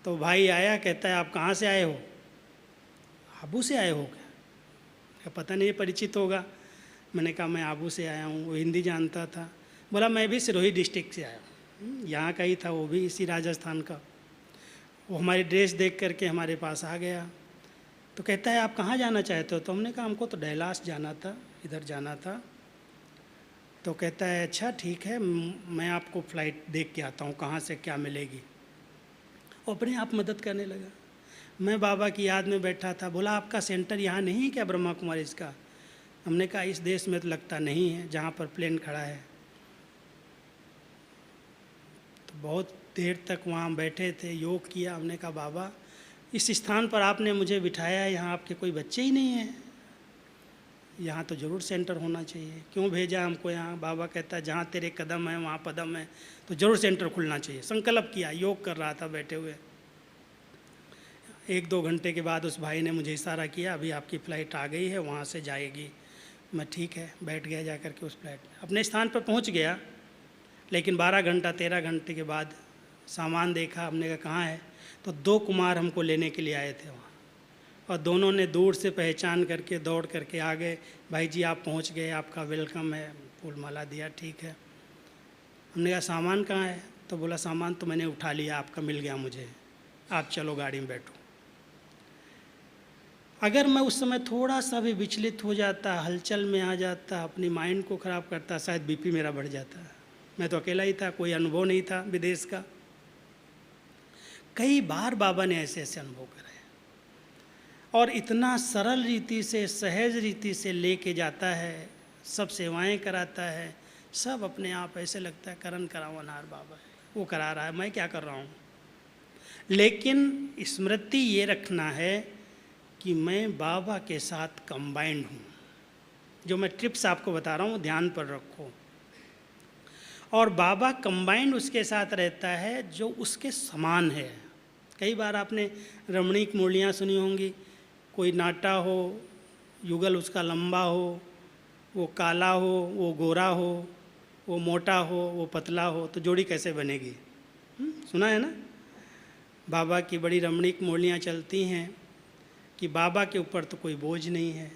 तो भाई आया, कहता है आप कहाँ से आए हो। आबू से आए हो क्या, पता नहीं परिचित होगा। मैंने कहा मैं आबू से आया हूँ। वो हिंदी जानता था। बोला मैं भी सिरोही डिस्ट्रिक्ट से आया हूँ, यहाँ का ही था वो भी, इसी राजस्थान का। वो हमारी ड्रेस देख करके हमारे पास आ गया। तो कहता है आप कहाँ जाना चाहते हो। तो हमने कहा हमको तो डैलास जाना था, इधर जाना था। तो कहता है अच्छा ठीक है, मैं आपको फ़्लाइट देख के आता हूँ कहाँ से क्या मिलेगी। वो अपने आप मदद करने लगा। मैं बाबा की याद में बैठा था। बोला आपका सेंटर यहाँ नहीं है क्या ब्रह्मा कुमारी इसका। हमने कहा इस देश में तो लगता नहीं है जहाँ पर प्लेन खड़ा है। तो बहुत देर तक वहाँ बैठे थे, योग किया। हमने कहा बाबा इस स्थान पर आपने मुझे बिठाया है, यहाँ आपके कोई बच्चे ही नहीं हैं, यहाँ तो ज़रूर सेंटर होना चाहिए, क्यों भेजा हमको यहाँ। बाबा कहता है जहाँ तेरे कदम है वहाँ पदम है, तो ज़रूर सेंटर खुलना चाहिए। संकल्प किया, योग कर रहा था बैठे हुए। 1-2 घंटे के बाद उस भाई ने मुझे इशारा किया, अभी आपकी फ़्लाइट आ गई है, वहाँ से जाएगी। मैं ठीक है, बैठ गया जा कर के उस फ्लाइट में। अपने स्थान पर पहुँच गया, लेकिन 13 घंटे के बाद सामान देखा। हमने कहा कहाँ है। तो 2 कुमार हमको लेने के लिए आए थे वहाँ, और दोनों ने दूर से पहचान करके दौड़ करके आ गए। भाई जी आप पहुँच गए, आपका वेलकम है, फूल माला दिया, ठीक है। हमने कहा सामान कहाँ है। तो बोला सामान तो मैंने उठा लिया, आपका मिल गया मुझे, आप चलो गाड़ी में बैठो। अगर मैं उस समय थोड़ा सा भी विचलित हो जाता, हलचल में आ जाता, अपनी माइंड को ख़राब करता, शायद बीपी मेरा बढ़ जाता। मैं तो अकेला ही था, कोई अनुभव नहीं था विदेश का। कई बार बाबा ने ऐसे ऐसे अनुभव कराए, और इतना सरल रीति से, सहज रीति से लेके जाता है, सब सेवाएं कराता है, सब अपने आप ऐसे लगता है करन करावनहार बाबा है, वो करा रहा है, मैं क्या कर रहा हूँ। लेकिन स्मृति ये रखना है कि मैं बाबा के साथ कंबाइंड हूँ। जो मैं ट्रिप्स आपको बता रहा हूँ ध्यान पर रखो। और बाबा कंबाइंड उसके साथ रहता है जो उसके समान है। कई बार आपने रमणीक मुरलियाँ सुनी होंगी, कोई नाटा हो, युगल उसका लंबा हो, वो काला हो, वो गोरा हो, वो मोटा हो, वो पतला हो, तो जोड़ी कैसे बनेगी। सुना है ना। बाबा की बड़ी रमणीक मुरलियाँ चलती हैं कि बाबा के ऊपर तो कोई बोझ नहीं है,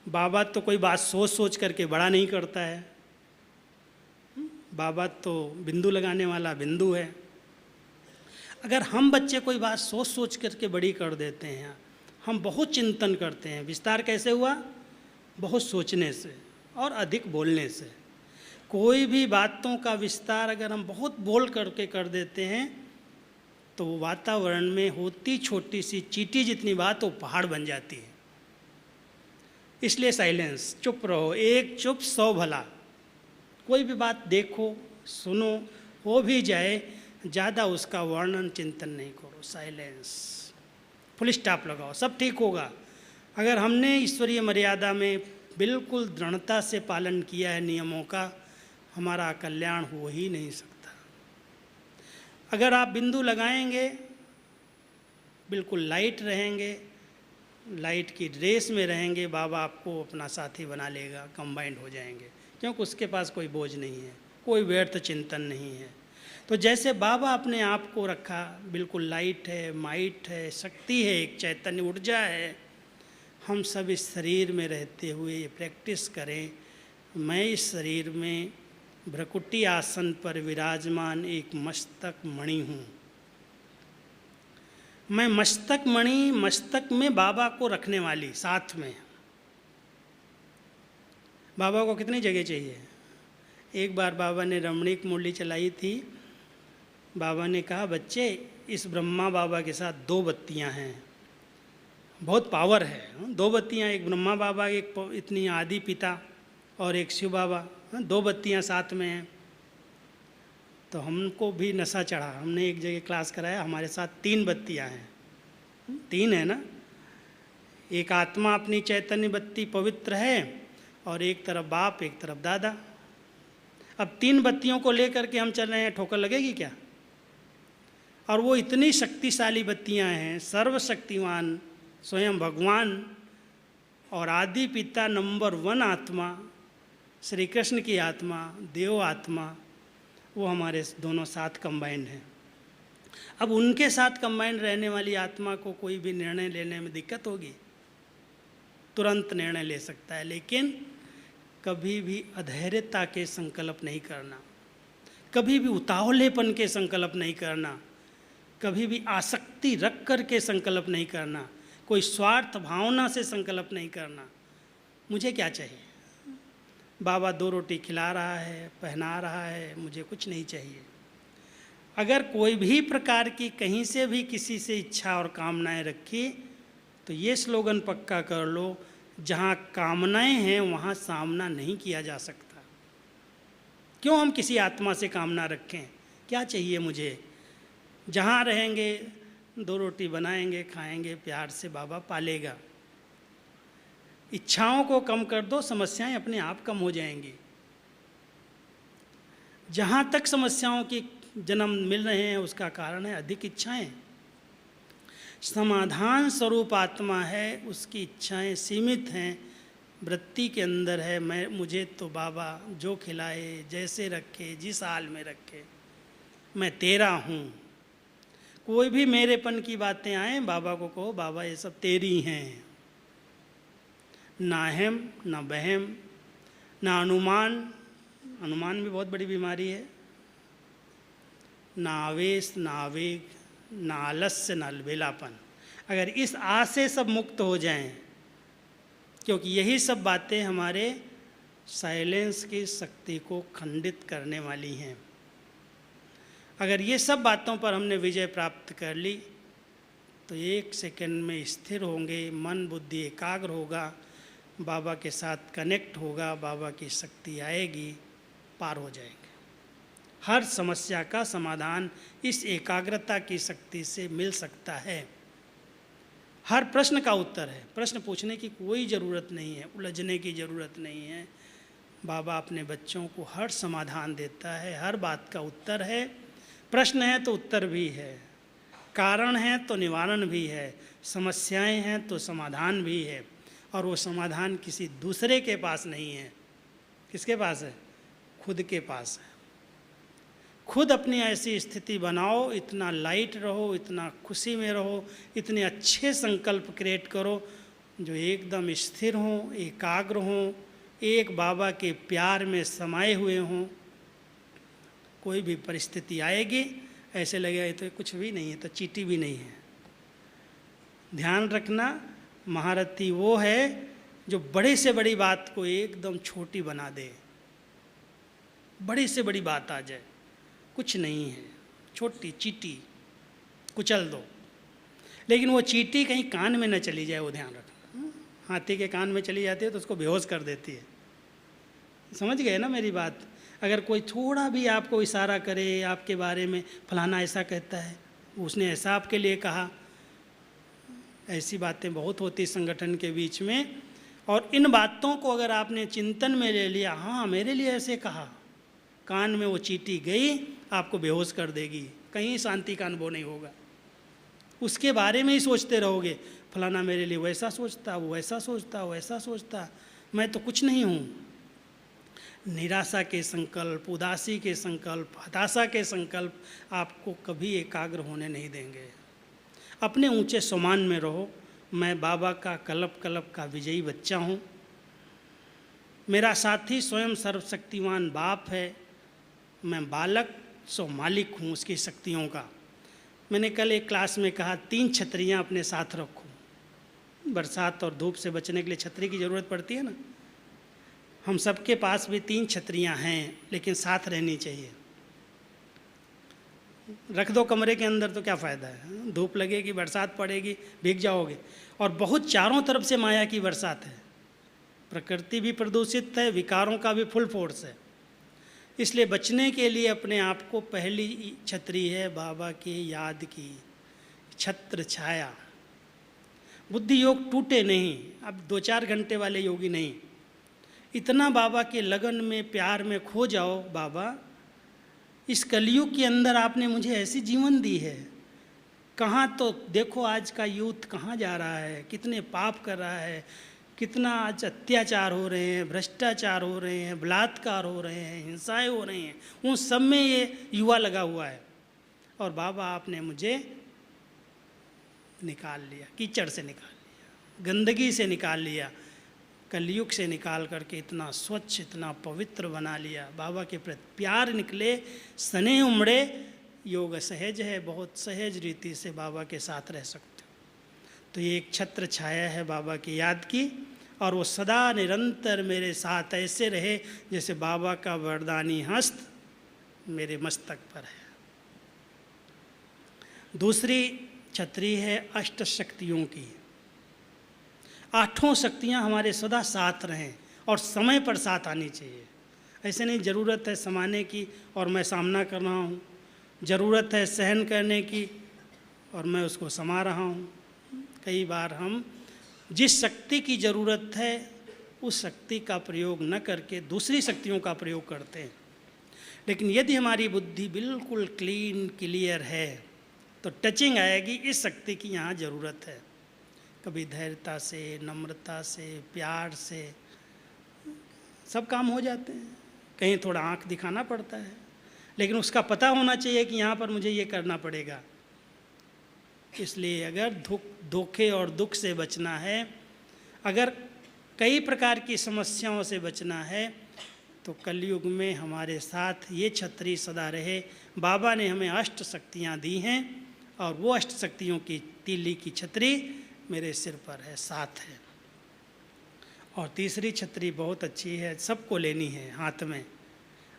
बाबा तो कोई बात सोच सोच करके बड़ा नहीं करता है, बाबा तो बिंदु लगाने वाला बिंदु है। अगर हम बच्चे कोई बात सोच सोच करके बड़ी कर देते हैं, हम बहुत चिंतन करते हैं, विस्तार कैसे हुआ, बहुत सोचने से और अधिक बोलने से, कोई भी बातों का विस्तार अगर हम बहुत बोल करके कर देते हैं तो वो वातावरण में होती छोटी सी चींटी जितनी बात वो पहाड़ बन जाती है। इसलिए साइलेंस, चुप रहो, एक चुप सौ भला। कोई भी बात देखो, सुनो, हो भी जाए, ज़्यादा उसका वर्णन चिंतन नहीं करो, साइलेंस, फुल स्टॉप लगाओ, सब ठीक होगा। अगर हमने ईश्वरीय मर्यादा में बिल्कुल दृढ़ता से पालन किया है नियमों का, हमारा कल्याण हो ही नहीं सकता। अगर आप बिंदु लगाएंगे, बिल्कुल लाइट रहेंगे, लाइट की रेस में रहेंगे, बाबा आपको अपना साथी बना लेगा, कंबाइंड हो जाएंगे, क्योंकि उसके पास कोई बोझ नहीं है, कोई व्यर्थ चिंतन नहीं है। तो जैसे बाबा अपने आप को रखा, बिल्कुल लाइट है, माइट है, शक्ति है, एक चैतन्य ऊर्जा है, हम सब इस शरीर में रहते हुए ये प्रैक्टिस करें। मैं इस शरीर में भ्रकुटी आसन पर विराजमान एक मस्तक मणि हूँ। मैं मस्तक मणि, मस्तक में बाबा को रखने वाली, साथ में। बाबा को कितनी जगह चाहिए? एक बार बाबा ने रमणीक मुरली चलाई थी। बाबा ने कहा, बच्चे, इस ब्रह्मा बाबा के साथ 2 बत्तियां हैं, बहुत पावर है। 2 बत्तियां, एक ब्रह्मा बाबा, एक इतनी आदि पिता, और एक शिव बाबा, 2 बत्तियां साथ में हैं। तो हमको भी नशा चढ़ा। हमने एक जगह क्लास कराया, हमारे साथ 3 बत्तियां हैं। 3 है ना? एक आत्मा अपनी चैतन्य बत्ती पवित्र है, और एक तरफ बाप, एक तरफ दादा। अब 3 बत्तियों को लेकर के हम चल रहे हैं, ठोकर लगेगी क्या? और वो इतनी शक्तिशाली बत्तियां हैं, सर्वशक्तिवान स्वयं भगवान और आदि पिता नंबर 1 आत्मा, श्री कृष्ण की आत्मा, देव आत्मा, वो हमारे दोनों साथ कंबाइंड हैं। अब उनके साथ कंबाइंड रहने वाली आत्मा को कोई भी निर्णय लेने में दिक्कत होगी, तुरंत निर्णय ले सकता है, लेकिन कभी भी अधैर्यता के संकल्प नहीं करना, कभी भी उतावलेपन के संकल्प नहीं करना, कभी भी आसक्ति रख कर के संकल्प नहीं करना, कोई स्वार्थ भावना से संकल्प नहीं करना। मुझे क्या चाहिए? बाबा 2 रोटी खिला रहा है, पहना रहा है, मुझे कुछ नहीं चाहिए। अगर कोई भी प्रकार की कहीं से भी किसी से इच्छा और कामनाएं रखी, तो ये स्लोगन पक्का कर लो, जहाँ कामनाएं हैं वहाँ सामना नहीं किया जा सकता। क्यों हम किसी आत्मा से कामना रखें? क्या चाहिए मुझे? जहाँ रहेंगे 2 रोटी बनाएंगे, खाएंगे, प्यार से बाबा पालेगा। इच्छाओं को कम कर दो, समस्याएं अपने आप कम हो जाएंगी। जहाँ तक समस्याओं की जन्म मिल रहे हैं उसका कारण है अधिक इच्छाएं। समाधान स्वरूप आत्मा है, उसकी इच्छाएं सीमित हैं, वृत्ति के अंदर है, मुझे तो बाबा जो खिलाए, जैसे रखे, जिस हाल में रखे, मैं तेरा हूँ। कोई भी मेरेपन की बातें आएँ, बाबा को कहो, बाबा ये सब तेरी हैं। ना अहम, ना बहम, ना अनुमान, अनुमान भी बहुत बड़ी बीमारी है, ना आवेश, ना आवेग, ना आलस्य, ना अलबेलापन। अगर इस आस से सब मुक्त हो जाएं, क्योंकि यही सब बातें हमारे साइलेंस की शक्ति को खंडित करने वाली हैं। अगर ये सब बातों पर हमने विजय प्राप्त कर ली तो 1 सेकंड में स्थिर होंगे, मन बुद्धि एकाग्र होगा, बाबा के साथ कनेक्ट होगा, बाबा की शक्ति आएगी, पार हो जाएंगे। हर समस्या का समाधान इस एकाग्रता की शक्ति से मिल सकता है। हर प्रश्न का उत्तर है, प्रश्न पूछने की कोई ज़रूरत नहीं है, उलझने की ज़रूरत नहीं है। बाबा अपने बच्चों को हर समाधान देता है, हर बात का उत्तर है। प्रश्न है तो उत्तर भी है, कारण है तो निवारण भी है, समस्याएं हैं तो समाधान भी है। और वो समाधान किसी दूसरे के पास नहीं है। किसके पास है? खुद के पास है। खुद अपनी ऐसी स्थिति बनाओ, इतना लाइट रहो, इतना खुशी में रहो, इतने अच्छे संकल्प क्रिएट करो जो एकदम स्थिर हों, एकाग्र हों, एक बाबा के प्यार में समाये हुए हों। कोई भी परिस्थिति आएगी, ऐसे लगेगा ये तो कुछ भी नहीं है, तो चींटी भी नहीं है। ध्यान रखना, महारथी वो है जो बड़े से बड़ी बात को एकदम छोटी बना दे। बड़ी से बड़ी बात आ जाए, कुछ नहीं है, छोटी चींटी कुचल दो, लेकिन वो चींटी कहीं कान में न चली जाए, वो ध्यान रखना। हाथी के कान में चली जाती है तो उसको बेहोश कर देती है। समझ गए ना मेरी बात? अगर कोई थोड़ा भी आपको इशारा करे आपके बारे में, फलाना ऐसा कहता है, उसने ऐसा आपके लिए कहा, ऐसी बातें बहुत होती संगठन के बीच में। और इन बातों को अगर आपने चिंतन में ले लिया, हाँ मेरे लिए ऐसे कहा, कान में वो चींटी गई, आपको बेहोश कर देगी, कहीं शांति का अनुभव नहीं होगा। उसके बारे में ही सोचते रहोगे, फलाना मेरे लिए वैसा सोचता, वो ऐसा सोचता, वो ऐसा सोचता, मैं तो कुछ नहीं हूँ। निराशा के संकल्प, उदासी के संकल्प, हताशा के संकल्प आपको कभी एकाग्र होने नहीं देंगे। अपने ऊंचे सम्मान में रहो। मैं बाबा का कल्प कल्प का विजयी बच्चा हूँ। मेरा साथी स्वयं सर्वशक्तिमान बाप है। मैं बालक सो मालिक हूँ उसकी शक्तियों का। मैंने कल एक क्लास में कहा, 3 छतरियाँ अपने साथ रखो। बरसात और धूप से बचने के लिए छतरी की ज़रूरत पड़ती है ना। हम सबके पास भी 3 छतरियाँ हैं, लेकिन साथ रहनी चाहिए। रख दो कमरे के अंदर तो क्या फ़ायदा है, धूप लगेगी, बरसात पड़ेगी, भीग जाओगे। और बहुत चारों तरफ से माया की बरसात है, प्रकृति भी प्रदूषित है, विकारों का भी फुल फोर्स है। इसलिए बचने के लिए अपने आप को, पहली छतरी है बाबा की याद की छत्र छाया। बुद्धि योग टूटे नहीं, अब 2-4 घंटे वाले योगी नहीं, इतना बाबा के लगन में, प्यार में खो जाओ। बाबा, इस कलयुग के अंदर आपने मुझे ऐसी जीवन दी है, कहाँ तो देखो आज का यूथ कहाँ जा रहा है, कितने पाप कर रहा है, कितना आज अत्याचार हो रहे हैं, भ्रष्टाचार हो रहे हैं, बलात्कार हो रहे हैं, हिंसाएं हो रही हैं, उन सब में ये युवा लगा हुआ है। और बाबा आपने मुझे निकाल लिया, कीचड़ से निकाल लिया, गंदगी से निकाल लिया, कलयुग से निकाल करके इतना स्वच्छ, इतना पवित्र बना लिया। बाबा के प्रति प्यार निकले, स्नेह उमड़े। योग सहज है, बहुत सहज रीति से बाबा के साथ रह सकते हो। तो ये एक छत्र छाया है बाबा की याद की, और वो सदा निरंतर मेरे साथ ऐसे रहे जैसे बाबा का वरदानी हस्त मेरे मस्तक पर है। दूसरी छतरी है अष्ट शक्तियों की। 8 शक्तियाँ हमारे सदा साथ रहें और समय पर साथ आनी चाहिए। ऐसे नहीं ज़रूरत है समाने की और मैं सामना कर रहा हूँ, ज़रूरत है सहन करने की और मैं उसको समा रहा हूँ। कई बार हम जिस शक्ति की ज़रूरत है उस शक्ति का प्रयोग न करके दूसरी शक्तियों का प्रयोग करते हैं। लेकिन यदि हमारी बुद्धि बिल्कुल क्लीन क्लियर है तो टचिंग आएगी, इस शक्ति की यहाँ ज़रूरत है। कभी धैर्यता से, नम्रता से, प्यार से सब काम हो जाते हैं। कहीं थोड़ा आँख दिखाना पड़ता है, लेकिन उसका पता होना चाहिए कि यहाँ पर मुझे ये करना पड़ेगा। इसलिए अगर धोखे और दुख से बचना है, अगर कई प्रकार की समस्याओं से बचना है, तो कलयुग में हमारे साथ ये छतरी सदा रहे। बाबा ने हमें 8 शक्तियाँ दी हैं और वो 8 शक्तियों की तीली की छतरी मेरे सिर पर है, साथ है। और तीसरी छतरी बहुत अच्छी है, सबको लेनी है हाथ में,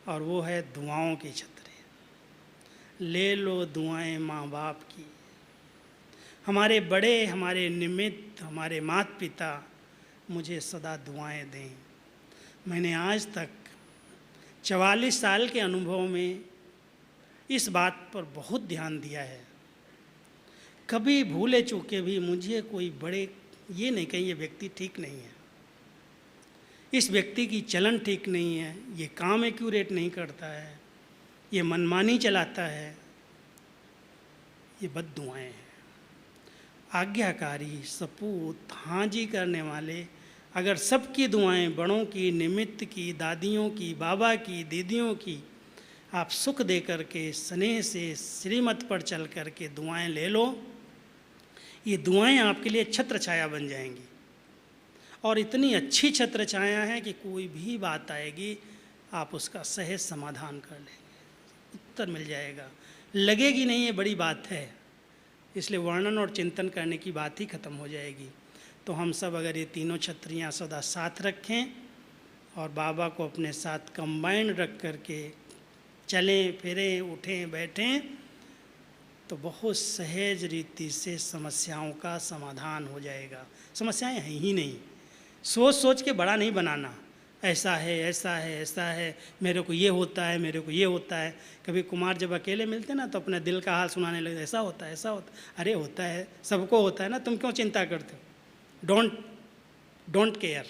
और वो है दुआओं की छतरी। ले लो दुआएं माँ बाप की। हमारे बड़े, हमारे निमित्त, हमारे माता पिता मुझे सदा दुआएं दें। मैंने आज तक 44 साल के अनुभव में इस बात पर बहुत ध्यान दिया है। कभी भूले चूके भी मुझे कोई बड़े ये नहीं कहीं ये व्यक्ति ठीक नहीं है, इस व्यक्ति की चलन ठीक नहीं है, ये काम एक्यूरेट नहीं करता है, ये मनमानी चलाता है, ये बद्दुआएं हैं। आज्ञाकारी, सपूत, हाजी करने वाले, अगर सबकी दुआएं, बड़ों की, निमित्त की, दादियों की, बाबा की, दीदियों की, आप सुख दे करके, स्नेह से, श्रीमत पर चल करके दुआएं ले लो, ये दुआएं आपके लिए छत्र छाया बन जाएंगी। और इतनी अच्छी छत्र छाया है कि कोई भी बात आएगी आप उसका सहज समाधान कर लेंगे, उत्तर मिल जाएगा, लगेगी नहीं ये बड़ी बात है। इसलिए वर्णन और चिंतन करने की बात ही खत्म हो जाएगी। तो हम सब अगर ये तीनों छत्रियाँ सदा साथ रखें, और बाबा को अपने साथ कंबाइंड रख करके चलें फिरें उठें बैठें तो बहुत सहज रीति से समस्याओं का समाधान हो जाएगा। समस्याएं हैं ही नहीं, सोच सोच के बड़ा नहीं बनाना, ऐसा है ऐसा है ऐसा है, मेरे को ये होता है मेरे को ये होता है। कभी कुमार जब अकेले मिलते ना तो अपने दिल का हाल सुनाने लगते, ऐसा होता है ऐसा होता है। अरे होता है, सबको होता है ना, तुम क्यों चिंता करते हो? डोंट केयर,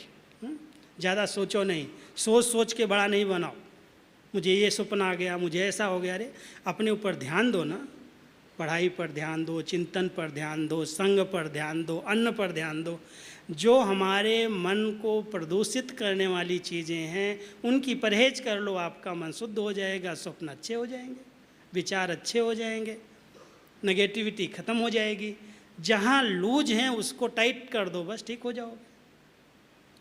ज़्यादा सोचो नहीं, सोच सोच के बड़ा नहीं बनाओ, मुझे ये सपना आ गया, मुझे ऐसा हो गया। अरे अपने ऊपर ध्यान दो ना, पढ़ाई पर ध्यान दो, चिंतन पर ध्यान दो, संग पर ध्यान दो, अन्न पर ध्यान दो। जो हमारे मन को प्रदूषित करने वाली चीज़ें हैं उनकी परहेज कर लो, आपका मन शुद्ध हो जाएगा, स्वप्न अच्छे हो जाएंगे, विचार अच्छे हो जाएंगे, नेगेटिविटी ख़त्म हो जाएगी। जहाँ लूज हैं उसको टाइट कर दो, बस ठीक हो जाओगे।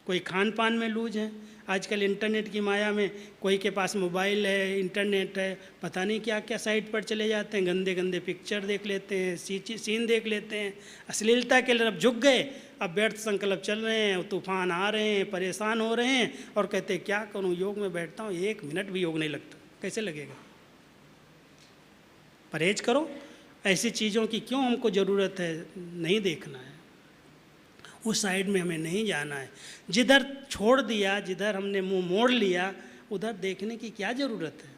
कोई खान पान में लूज है, आजकल इंटरनेट की माया में कोई के पास मोबाइल है, इंटरनेट है, पता नहीं क्या क्या साइट पर चले जाते हैं, गंदे गंदे पिक्चर देख लेते हैं, सीन देख लेते हैं, अश्लीलता के तरफ झुक गए। अब व्यर्थ संकल्प चल रहे हैं, तूफान आ रहे हैं, परेशान हो रहे हैं और कहते हैं क्या करूं, योग में बैठता हूं, 1 मिनट भी योग नहीं लगता। कैसे लगेगा? परहेज करो, ऐसी चीज़ों की क्यों हमको ज़रूरत है, नहीं देखना है, उस साइड में हमें नहीं जाना है। जिधर छोड़ दिया, जिधर हमने मुंह मोड़ लिया, उधर देखने की क्या ज़रूरत है?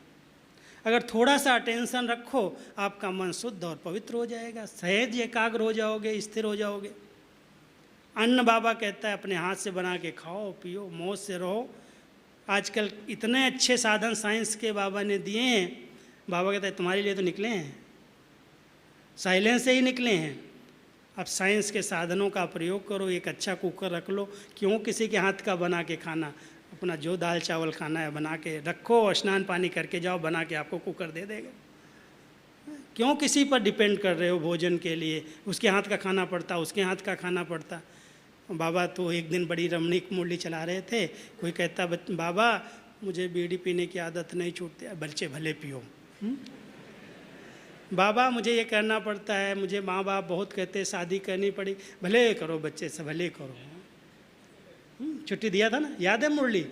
अगर थोड़ा सा अटेंशन रखो, आपका मन शुद्ध और पवित्र हो जाएगा, सहज एकाग्र हो जाओगे, स्थिर हो जाओगे। अन्न बाबा कहता है अपने हाथ से बना के खाओ पियो, मौज से रहो। आजकल इतने अच्छे साधन साइंस के बाबा ने दिए हैं, बाबा कहता है तुम्हारे लिए तो निकले हैं, साइलेंस से ही निकले हैं। अब साइंस के साधनों का प्रयोग करो, एक अच्छा कुकर रख लो, क्यों किसी के हाथ का बना के खाना, अपना जो दाल चावल खाना है बना के रखो, स्नान पानी करके जाओ, बना के आपको कुकर दे देगा। क्यों किसी पर डिपेंड कर रहे हो भोजन के लिए, उसके हाथ का खाना पड़ता, उसके हाथ का खाना पड़ता। बाबा तो एक दिन बड़ी रमणीक मुरली चला रहे थे, कोई कहता बाबा मुझे बीड़ी पीने की आदत नहीं छूटती, बच्चे भले पियो। बाबा मुझे ये करना पड़ता है, मुझे माँ बाप बहुत कहते हैं शादी करनी पड़ी, भले करो बच्चे से, भले करो। छुट्टी दिया था ना, याद है मुरली?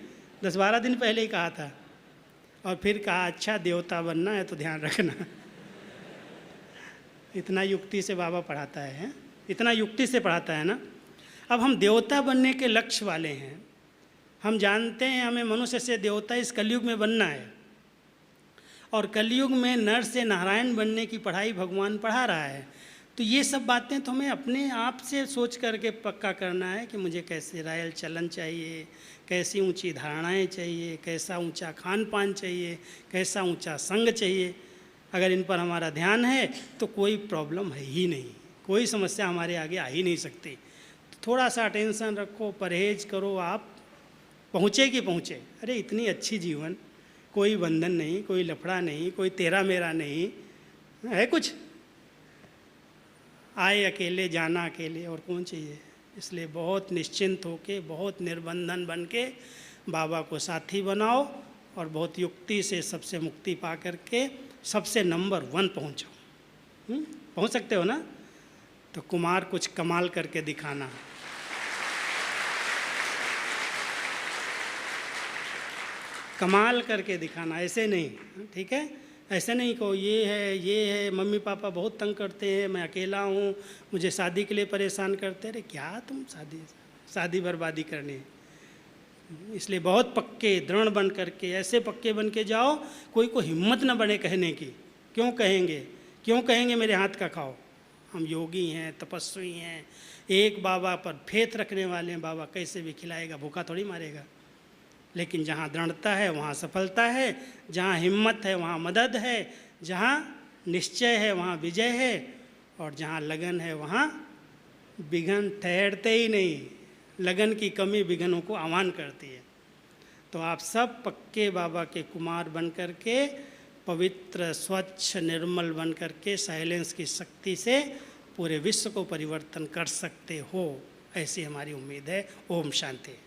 10-12 दिन पहले ही कहा था, और फिर कहा अच्छा देवता बनना है तो ध्यान रखना। इतना युक्ति से बाबा पढ़ाता है, इतना युक्ति से पढ़ाता है ना। अब हम देवता बनने के लक्ष्य वाले हैं, हम जानते हैं हमें मनुष्य से देवता इस कलयुग में बनना है, और कलयुग में नर से नारायण बनने की पढ़ाई भगवान पढ़ा रहा है। तो ये सब बातें तो हमें अपने आप से सोच करके पक्का करना है कि मुझे कैसे रायल चलन चाहिए, कैसी ऊंची धारणाएं चाहिए, कैसा ऊंचा खान पान चाहिए, कैसा ऊंचा संग चाहिए। अगर इन पर हमारा ध्यान है तो कोई प्रॉब्लम है ही नहीं, कोई समस्या हमारे आगे आ ही नहीं सकती। तो थोड़ा सा टेंशन रखो, परहेज करो, आप पहुँचे कि पहुँचे। अरे इतनी अच्छी जीवन, कोई बंधन नहीं, कोई लफड़ा नहीं, कोई तेरा मेरा नहीं है, कुछ आए अकेले जाना अकेले, और कौन चाहिए। इसलिए बहुत निश्चिंत होके, बहुत निर्बंधन बन के बाबा को साथी बनाओ, और बहुत युक्ति से सबसे मुक्ति पा करके सबसे नंबर 1 पहुँचो। पहुँच सकते हो ना? तो कुमार कुछ कमाल करके दिखाना। कमाल करके दिखाना, ऐसे नहीं, ठीक है? ऐसे नहीं कहो ये है, मम्मी पापा बहुत तंग करते हैं, मैं अकेला हूँ, मुझे शादी के लिए परेशान करते हैं। अरे क्या तुम शादी बर्बादी करनी है? इसलिए बहुत पक्के दृढ़ बन करके, ऐसे पक्के बन के जाओ कोई को हिम्मत न बने कहने की। क्यों कहेंगे मेरे हाथ का खाओ? हम योगी हैं, तपस्वी हैं, एक बाबा पर फेथ रखने वाले हैं, बाबा कैसे भी खिलाएगा, भूखा थोड़ी मारेगा। लेकिन जहाँ दृढ़ता है वहाँ सफलता है, जहाँ हिम्मत है वहाँ मदद है, जहाँ निश्चय है वहाँ विजय है, और जहाँ लगन है वहाँ विघ्न ठहरते ही नहीं। लगन की कमी विघ्नों को आह्वान करती है। तो आप सब पक्के बाबा के कुमार बन कर के, पवित्र स्वच्छ निर्मल बन कर के साइलेंस की शक्ति से पूरे विश्व को परिवर्तन कर सकते हो, ऐसी हमारी उम्मीद है। ओम शांति।